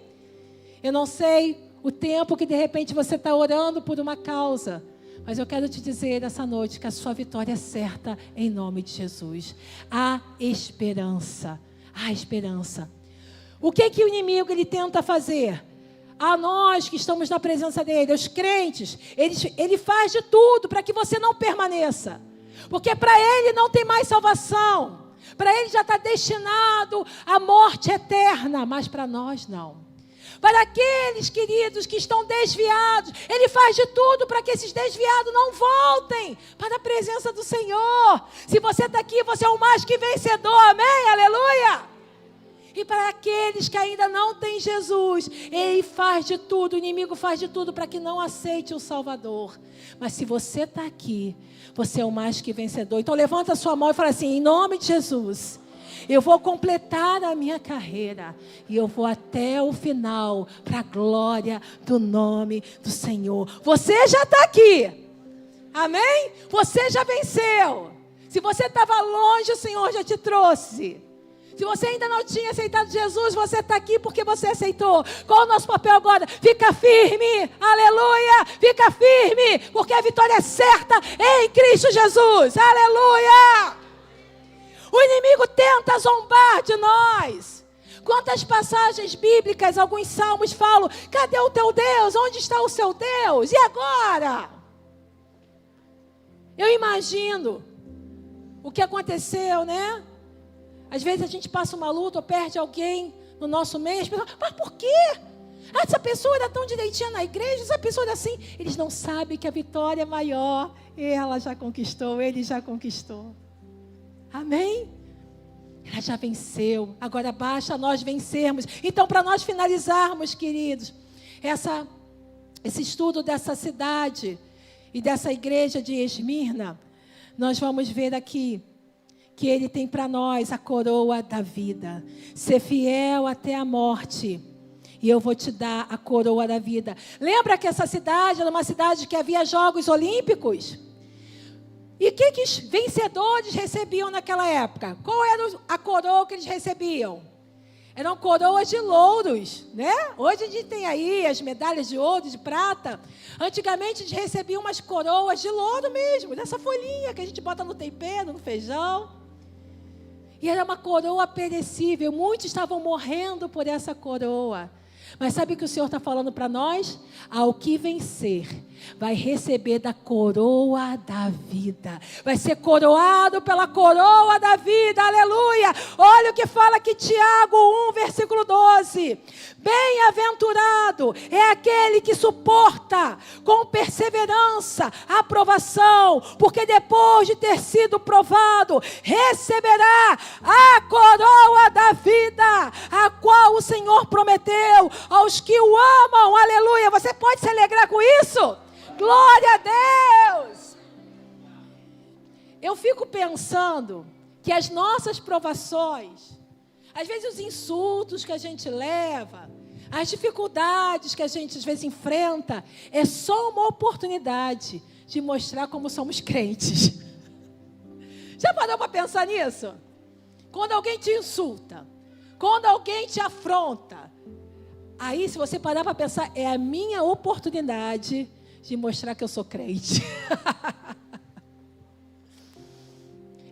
Eu não sei o tempo que de repente você está orando por uma causa. Mas eu quero te dizer essa noite que a sua vitória é certa em nome de Jesus. Há esperança. Há esperança. O que o inimigo ele tenta fazer? A nós que estamos na presença dele, os crentes, ele faz de tudo para que você não permaneça. Porque para ele não tem mais salvação. Para ele já está destinado à morte eterna, mas para nós não. Para aqueles queridos que estão desviados, ele faz de tudo para que esses desviados não voltem para a presença do Senhor. Se você está aqui, você é o mais que vencedor, amém? Aleluia! E para aqueles que ainda não têm Jesus, ele faz de tudo, o inimigo faz de tudo para que não aceite o Salvador. Mas se você está aqui, você é o mais que vencedor. Então levanta a sua mão e fala assim: em nome de Jesus, eu vou completar a minha carreira e eu vou até o final para a glória do nome do Senhor. Você já está aqui, amém? Você já venceu. Se você estava longe, o Senhor já te trouxe. Se você ainda não tinha aceitado Jesus, você está aqui porque você aceitou. Qual é o nosso papel agora? Fica firme, aleluia, fica firme, porque a vitória é certa em Cristo Jesus, aleluia. O inimigo tenta zombar de nós. Quantas passagens bíblicas, alguns salmos falam, cadê o teu Deus? Onde está o seu Deus? E agora? Eu imagino o que aconteceu, né? Às vezes a gente passa uma luta ou perde alguém no nosso meio. As pessoas, mas por quê? Essa pessoa era tão direitinha na igreja, essa pessoa era assim. Eles não sabem que a vitória é maior. Ela já conquistou, ele já conquistou. Amém? Ela já venceu. Agora basta nós vencermos. Então, para nós finalizarmos, queridos, esse estudo dessa cidade e dessa igreja de Esmirna, nós vamos ver aqui que ele tem para nós a coroa da vida. Ser fiel até a morte, e eu vou te dar a coroa da vida. Lembra que essa cidade era uma cidade que havia Jogos Olímpicos? E o que os vencedores recebiam naquela época? Qual era a coroa que eles recebiam? Eram coroas de louros, né? Hoje a gente tem aí as medalhas de ouro, de prata. Antigamente eles recebiam umas coroas de louro mesmo, dessa folhinha que a gente bota no tempero, no feijão. E era uma coroa perecível. Muitos estavam morrendo por essa coroa. Mas sabe o que o Senhor está falando para nós? Ao que vencer, vai receber da coroa da vida. Vai ser coroado pela coroa da vida, aleluia. Olha o que fala aqui Tiago 1, versículo 12. Bem-aventurado é aquele que suporta com perseverança a provação, porque depois de ter sido provado, receberá a coroa da vida, a qual o Senhor prometeu aos que o amam, aleluia. Você pode se alegrar com isso? Glória a Deus! Eu fico pensando que as nossas provações, às vezes os insultos que a gente leva, as dificuldades que a gente às vezes enfrenta, é só uma oportunidade de mostrar como somos crentes. Já parou para pensar nisso? Quando alguém te insulta, quando alguém te afronta, aí, se você parar para pensar, é a minha oportunidade de mostrar que eu sou crente.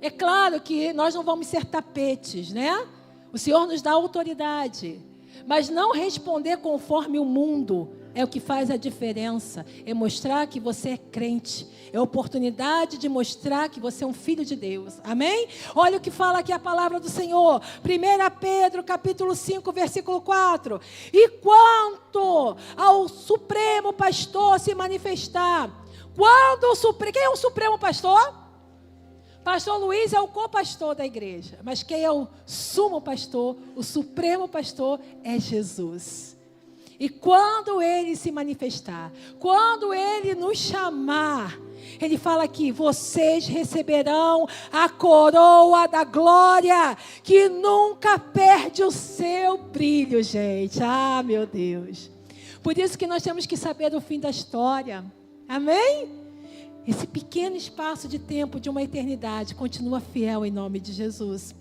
É claro que nós não vamos ser tapetes, né? O Senhor nos dá autoridade. Mas não responder conforme o mundo é o que faz a diferença. É mostrar que você é crente. É a oportunidade de mostrar que você é um filho de Deus. Amém? Olha o que fala aqui a palavra do Senhor. 1 Pedro, capítulo 5, versículo 4. E quanto ao Supremo Pastor se manifestar. Quem é o Supremo Pastor? Pastor Luiz é o co-pastor da igreja. Mas quem é o sumo pastor, o supremo pastor é Jesus. E quando ele se manifestar, quando ele nos chamar, ele fala aqui, vocês receberão a coroa da glória, que nunca perde o seu brilho, gente. Ah, meu Deus. Por isso que nós temos que saber o fim da história. Amém? Esse pequeno espaço de tempo, de uma eternidade, continua fiel em nome de Jesus.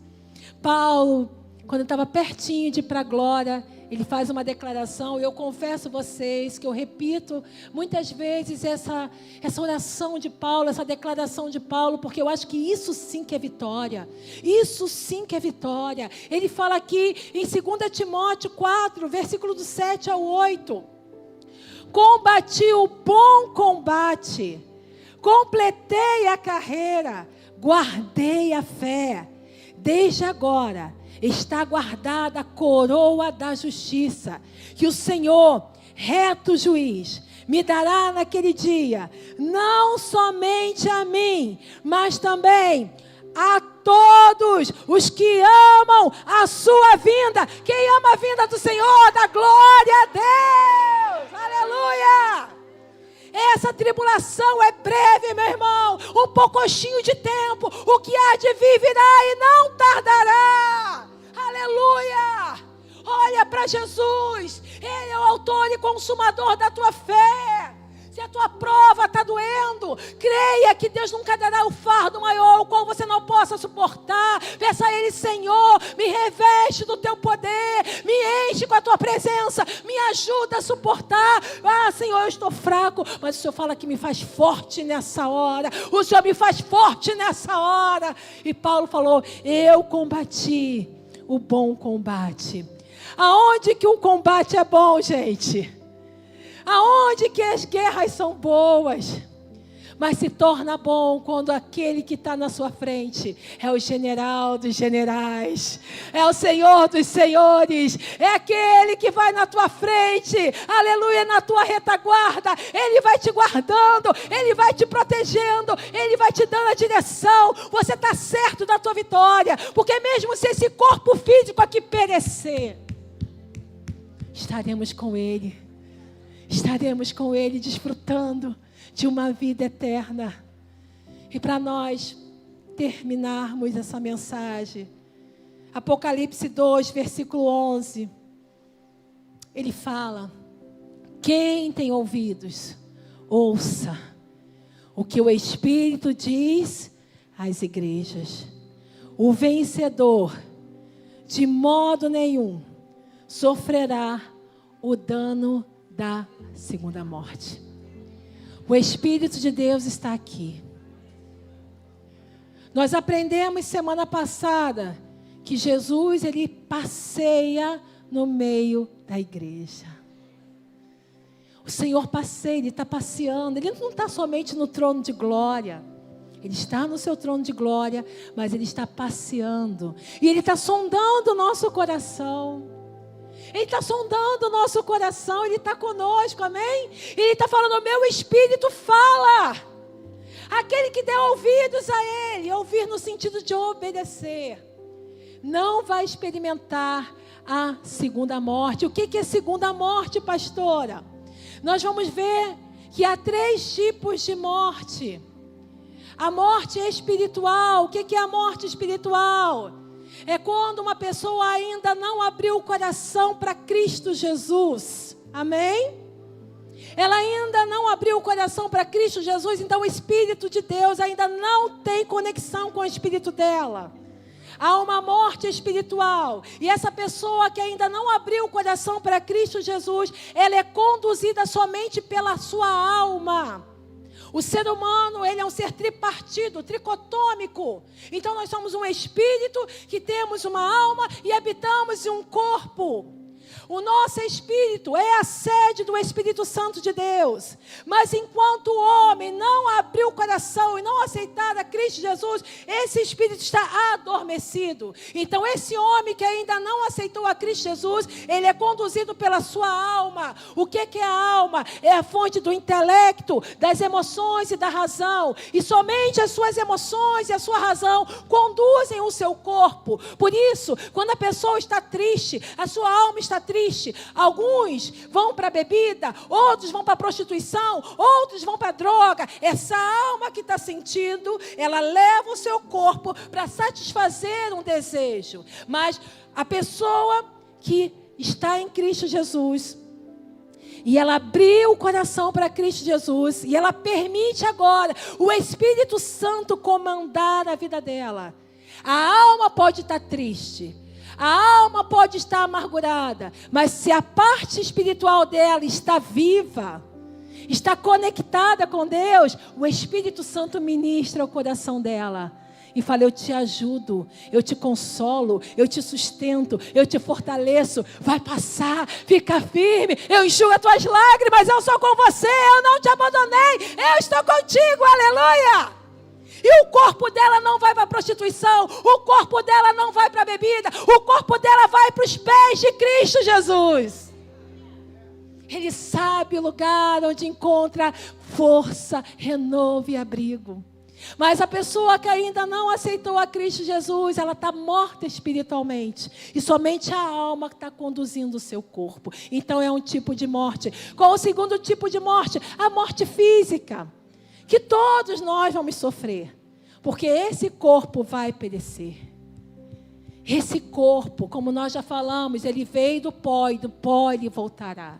Paulo, quando estava pertinho de ir para a glória, ele faz uma declaração. Eu confesso a vocês que eu repito muitas vezes essa oração de Paulo, essa declaração de Paulo, porque eu acho que isso sim que é vitória. Isso sim que é vitória. Ele fala aqui em 2 Timóteo 4, versículo do 7 ao 8. Combati o bom combate, completei a carreira, guardei a fé. Desde agora está guardada a coroa da justiça, que o Senhor, reto juiz, me dará naquele dia, não somente a mim, mas também a todos os que amam a sua vinda. Quem ama a vinda do Senhor, dá glória a Deus, aleluia. Essa tribulação é breve, meu irmão, um pouquinho de tempo, o que há de vir virá e não tardará, aleluia. Olha para Jesus, Ele é o autor e consumador da tua fé. Se a tua prova está doendo, creia que Deus nunca dará o fardo maior, o qual você não possa suportar. Peça a Ele: Senhor, me reveste do teu poder, me enche com a tua presença, me ajuda a suportar. Ah, Senhor, eu estou fraco, mas o Senhor fala que me faz forte nessa hora. O Senhor me faz forte nessa hora. E Paulo falou: eu combati o bom combate. Aonde que um combate é bom, gente? Aonde que as guerras são boas? Mas se torna bom quando aquele que está na sua frente é o general dos generais, é o Senhor dos senhores, é aquele que vai na tua frente, aleluia, na tua retaguarda. Ele vai te guardando, Ele vai te protegendo, Ele vai te dando a direção. Você está certo da tua vitória, porque mesmo se esse corpo físico aqui perecer, estaremos com Ele desfrutando de uma vida eterna. E para nós terminarmos essa mensagem, Apocalipse 2, versículo 11, ele fala: quem tem ouvidos, ouça o que o Espírito diz às igrejas. O vencedor, de modo nenhum, sofrerá o dano da segunda morte. O Espírito de Deus está aqui. Nós aprendemos semana passada que Jesus, ele passeia no meio da igreja. O Senhor passeia, Ele está passeando. Ele não está somente no trono de glória. Ele está no seu trono de glória, mas Ele está passeando. E Ele está sondando o nosso coração. Ele está sondando o nosso coração, Ele está conosco, amém? Ele está falando: o meu Espírito fala. Aquele que der ouvidos a Ele, ouvir no sentido de obedecer, não vai experimentar a segunda morte. O que é segunda morte, pastora? Nós vamos ver que há 3 tipos de morte. A morte espiritual. O que é a morte espiritual? É quando uma pessoa ainda não abriu o coração para Cristo Jesus. Amém? Ela ainda não abriu o coração para Cristo Jesus, então o Espírito de Deus ainda não tem conexão com o Espírito dela. Há uma morte espiritual. E essa pessoa que ainda não abriu o coração para Cristo Jesus, ela é conduzida somente pela sua alma. O ser humano, ele é um ser tripartido, tricotômico. Então nós somos um espírito que temos uma alma e habitamos em um corpo. O nosso espírito é a sede do Espírito Santo de Deus. Mas enquanto o homem não abriu o coração e não aceitar a Cristo Jesus, esse espírito está adormecido. Então esse homem que ainda não aceitou a Cristo Jesus, ele é conduzido pela sua alma. O que é a alma? É a fonte do intelecto, das emoções e da razão. E somente as suas emoções e a sua razão conduzem o seu corpo. Por isso, quando a pessoa está triste, a sua alma está triste. Alguns vão para a bebida, outros vão para a prostituição, outros vão para a droga. Essa alma que está sentindo, ela leva o seu corpo para satisfazer um desejo. Mas a pessoa que está em Cristo Jesus, e ela abriu o coração para Cristo Jesus, e ela permite agora o Espírito Santo comandar a vida dela. A alma pode estar triste, a alma pode estar amargurada, mas se a parte espiritual dela está viva, está conectada com Deus, o Espírito Santo ministra o coração dela e fala: eu te ajudo, eu te consolo, eu te sustento, eu te fortaleço. Vai passar, fica firme, eu enxugo as tuas lágrimas, eu sou com você, eu não te abandonei, eu estou contigo, aleluia. E o corpo dela não vai para a prostituição, o corpo dela não vai para a bebida, o corpo dela vai para os pés de Cristo Jesus. Ele sabe o lugar onde encontra força, renovo e abrigo. Mas a pessoa que ainda não aceitou a Cristo Jesus, ela está morta espiritualmente. E somente a alma que está conduzindo o seu corpo. Então é um tipo de morte. Qual o segundo tipo de morte? A morte física. Que todos nós vamos sofrer, porque esse corpo vai perecer. Esse corpo, como nós já falamos, ele veio do pó, e do pó ele voltará.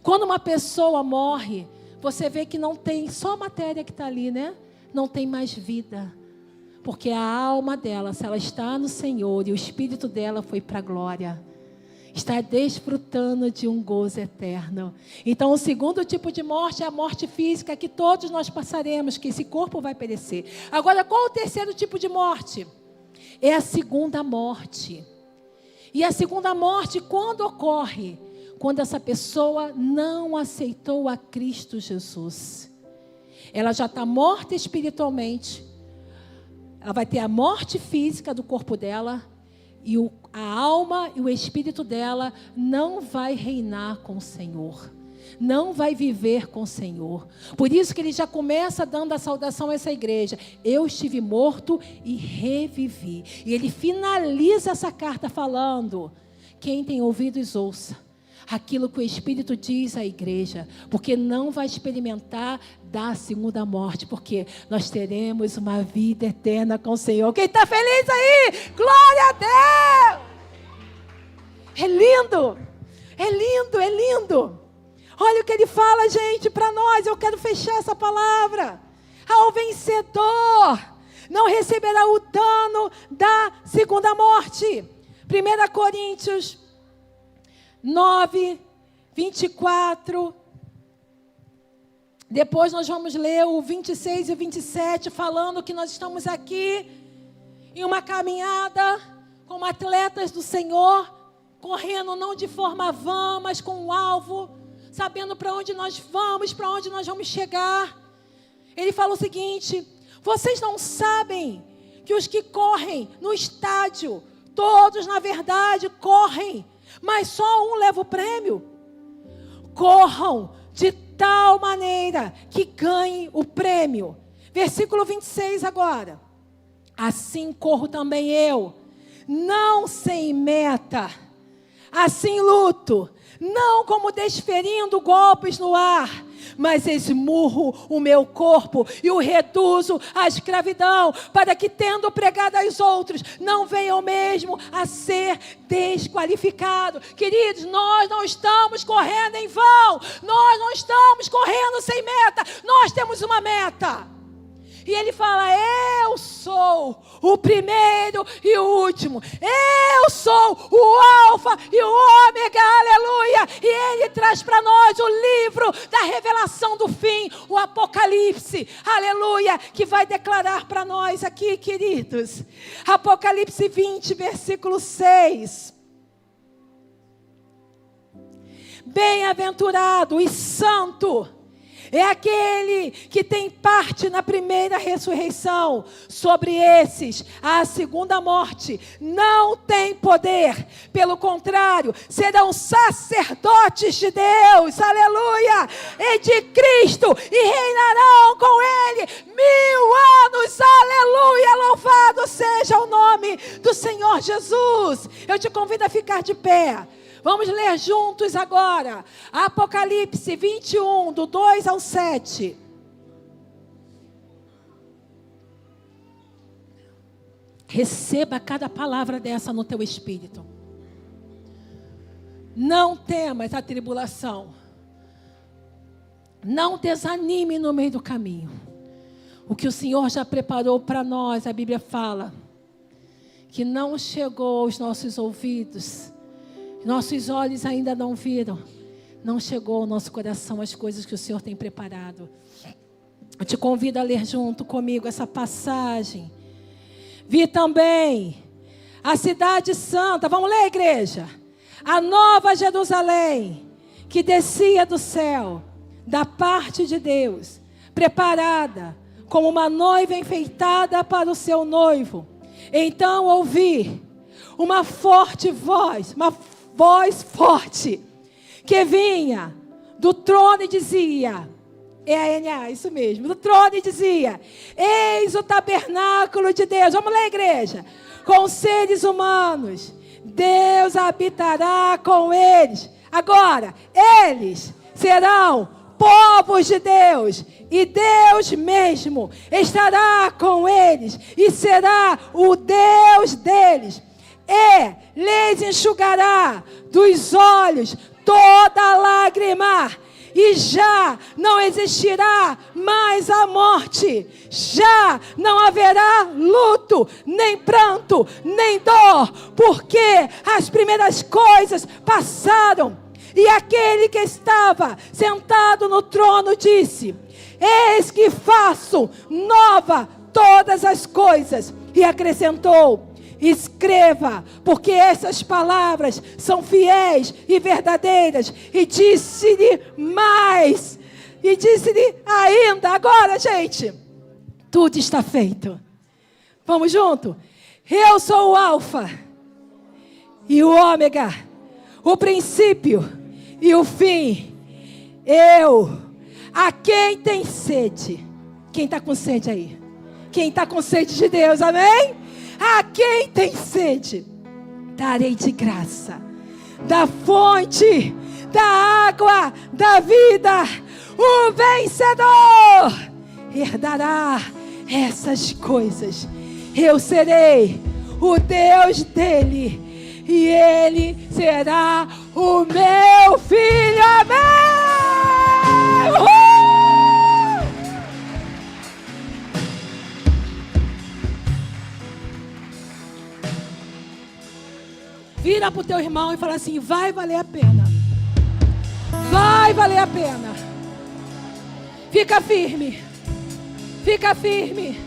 Quando uma pessoa morre, você vê que não tem só matéria que está ali, né? Não tem mais vida. Porque a alma dela, se ela está no Senhor e o espírito dela foi para a glória, está desfrutando de um gozo eterno. Então, o segundo tipo de morte é a morte física, que todos nós passaremos, que esse corpo vai perecer. Agora, qual o terceiro tipo de morte? É a segunda morte. E a segunda morte, quando ocorre? Quando essa pessoa não aceitou a Cristo Jesus. Ela já está morta espiritualmente. Ela vai ter a morte física do corpo dela. E a alma e o espírito dela não vai reinar com o Senhor. Não vai viver com o Senhor. Por isso que ele já começa dando a saudação a essa igreja. Eu estive morto e revivi. E ele finaliza essa carta falando: quem tem ouvidos, ouça aquilo que o Espírito diz à igreja, porque não vai experimentar da segunda morte, porque nós teremos uma vida eterna com o Senhor. Quem está feliz aí? Glória a Deus! É lindo, é lindo, é lindo. Olha o que ele fala, gente, para nós. Eu quero fechar essa palavra. Ao vencedor não receberá o dano da segunda morte. 1 Coríntios 9, 24. Depois nós vamos ler o 26 e o 27, falando que nós estamos aqui em uma caminhada como atletas do Senhor, correndo não de forma vã, mas com um alvo, sabendo para onde nós vamos chegar. Ele fala o seguinte: vocês não sabem que os que correm no estádio, todos na verdade correm, mas só um leva o prêmio? Corram de tal maneira que ganhem o prêmio. Versículo 26 agora. Assim corro também eu, não sem meta. Assim luto, não como desferindo golpes no ar, mas esmurro o meu corpo e o reduzo à escravidão, para que, tendo pregado aos outros, não venham mesmo a ser desqualificados. Queridos, nós não estamos correndo em vão, nós não estamos correndo sem meta, nós temos uma meta. E ele fala: eu sou o primeiro e o último. Eu sou o alfa e o ômega, aleluia. E ele traz para nós o livro da revelação do fim, o Apocalipse, aleluia, que vai declarar para nós aqui, queridos. Apocalipse 20, versículo 6. Bem-aventurado e santo é aquele que tem parte na primeira ressurreição. Sobre esses, a segunda morte não tem poder. Pelo contrário, serão sacerdotes de Deus, aleluia, e de Cristo, e reinarão com Ele 1000 anos, aleluia. Louvado seja o nome do Senhor Jesus. Eu te convido a ficar de pé. Vamos ler juntos agora, Apocalipse 21, do 2 ao 7. Receba cada palavra dessa no teu espírito. Não temas a tribulação. Não desanime no meio do caminho. O que o Senhor já preparou para nós, a Bíblia fala, que não chegou aos nossos ouvidos, nossos olhos ainda não viram, não chegou ao nosso coração as coisas que o Senhor tem preparado. Eu te convido a ler junto comigo essa passagem. Vi também a cidade santa, vamos ler, igreja? A nova Jerusalém, que descia do céu, da parte de Deus, preparada como uma noiva enfeitada para o seu noivo. Então ouvi uma forte voz, uma voz forte, que vinha do trono e dizia, isso mesmo, do trono e dizia: eis o tabernáculo de Deus. Vamos lá, igreja. Com seres humanos, Deus habitará com eles. Agora, eles serão povos de Deus, e Deus mesmo estará com eles, e será o Deus deles. E lhes enxugará dos olhos toda lágrima, e já não existirá mais a morte. Já não haverá luto, nem pranto, nem dor, porque as primeiras coisas passaram. E aquele que estava sentado no trono disse: eis que faço nova todas as coisas. E acrescentou: escreva, porque essas palavras são fiéis e verdadeiras. E disse-lhe mais, e disse-lhe ainda, agora, gente, tudo está feito. Vamos junto? Eu sou o Alfa e o Ômega, o princípio e o fim. A quem tem sede? Quem está com sede aí? Quem está com sede de Deus, amém? A quem tem sede, darei de graça da fonte da água da vida. O vencedor herdará essas coisas. Eu serei o Deus dele e ele será o meu filho. Amém! Vira para o teu irmão e fala assim: vai valer a pena. Vai valer a pena. Fica firme. Fica firme.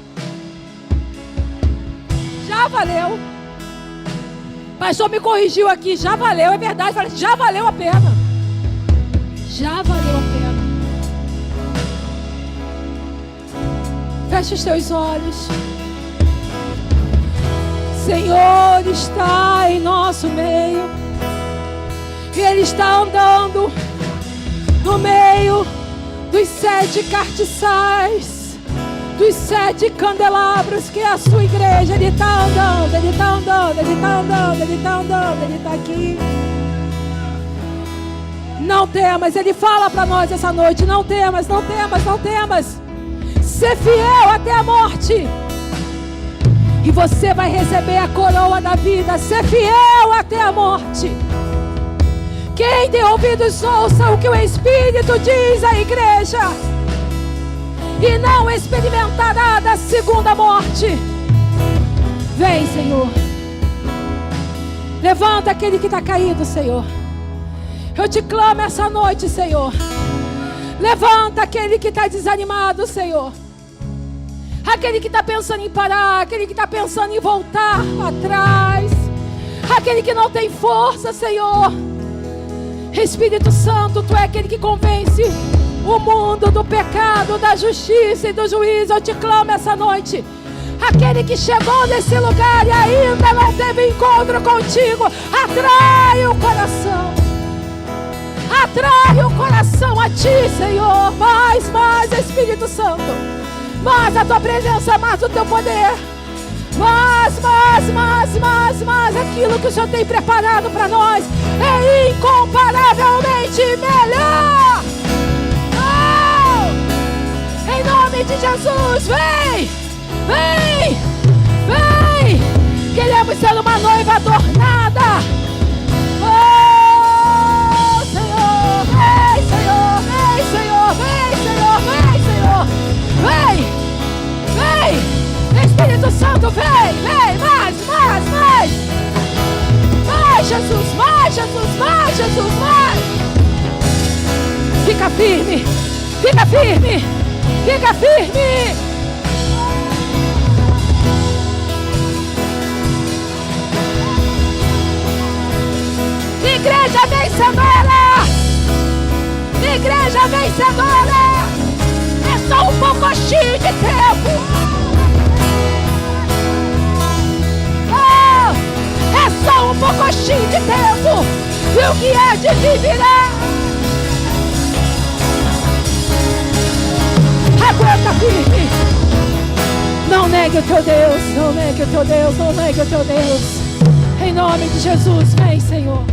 Já valeu. O pastor me corrigiu aqui. Já valeu, é verdade. Fala, já valeu a pena. Já valeu a pena. Feche os teus olhos. Senhor está em nosso meio. Ele está andando no meio dos 7 cartiçais, dos 7 candelabros que é a sua igreja. Ele está andando, Ele está andando, Ele está andando, Ele está andando, Ele está aqui. Não temas, Ele fala para nós essa noite: não temas, não temas, não temas. Ser fiel até a morte. E você vai receber a coroa da vida. Ser fiel até a morte. Quem tem ouvidos, ouça o que o Espírito diz à igreja. E não experimentará da segunda morte. Vem, Senhor. Levanta aquele que está caído, Senhor. Eu te clamo essa noite, Senhor. Levanta aquele que está desanimado, Senhor. Aquele que está pensando em parar, aquele que está pensando em voltar atrás, aquele que não tem força, Senhor. Espírito Santo, Tu é aquele que convence o mundo do pecado, da justiça e do juízo. Eu te clamo essa noite. Aquele que chegou nesse lugar e ainda não teve encontro contigo, atrai o coração. Atrai o coração a Ti, Senhor. Mais, Espírito Santo. Mais a Tua presença, mais o Teu poder. Mais. Aquilo que o Senhor tem preparado para nós é incomparavelmente melhor. Oh! Em nome de Jesus, vem. Queremos ser uma noiva adornada. Oh, Senhor, vem, Senhor, vem, Senhor, vem, Senhor, vem, Senhor. Vem. Espírito Santo, vem, mais. Mais, Jesus, mais. Fica firme. Igreja vencedora. É só um pouquinho de tempo. É só um pouquinho de tempo. E o que é de vir virá. Aguenta firme. Não negue o teu Deus. Em nome de Jesus, vem, Senhor.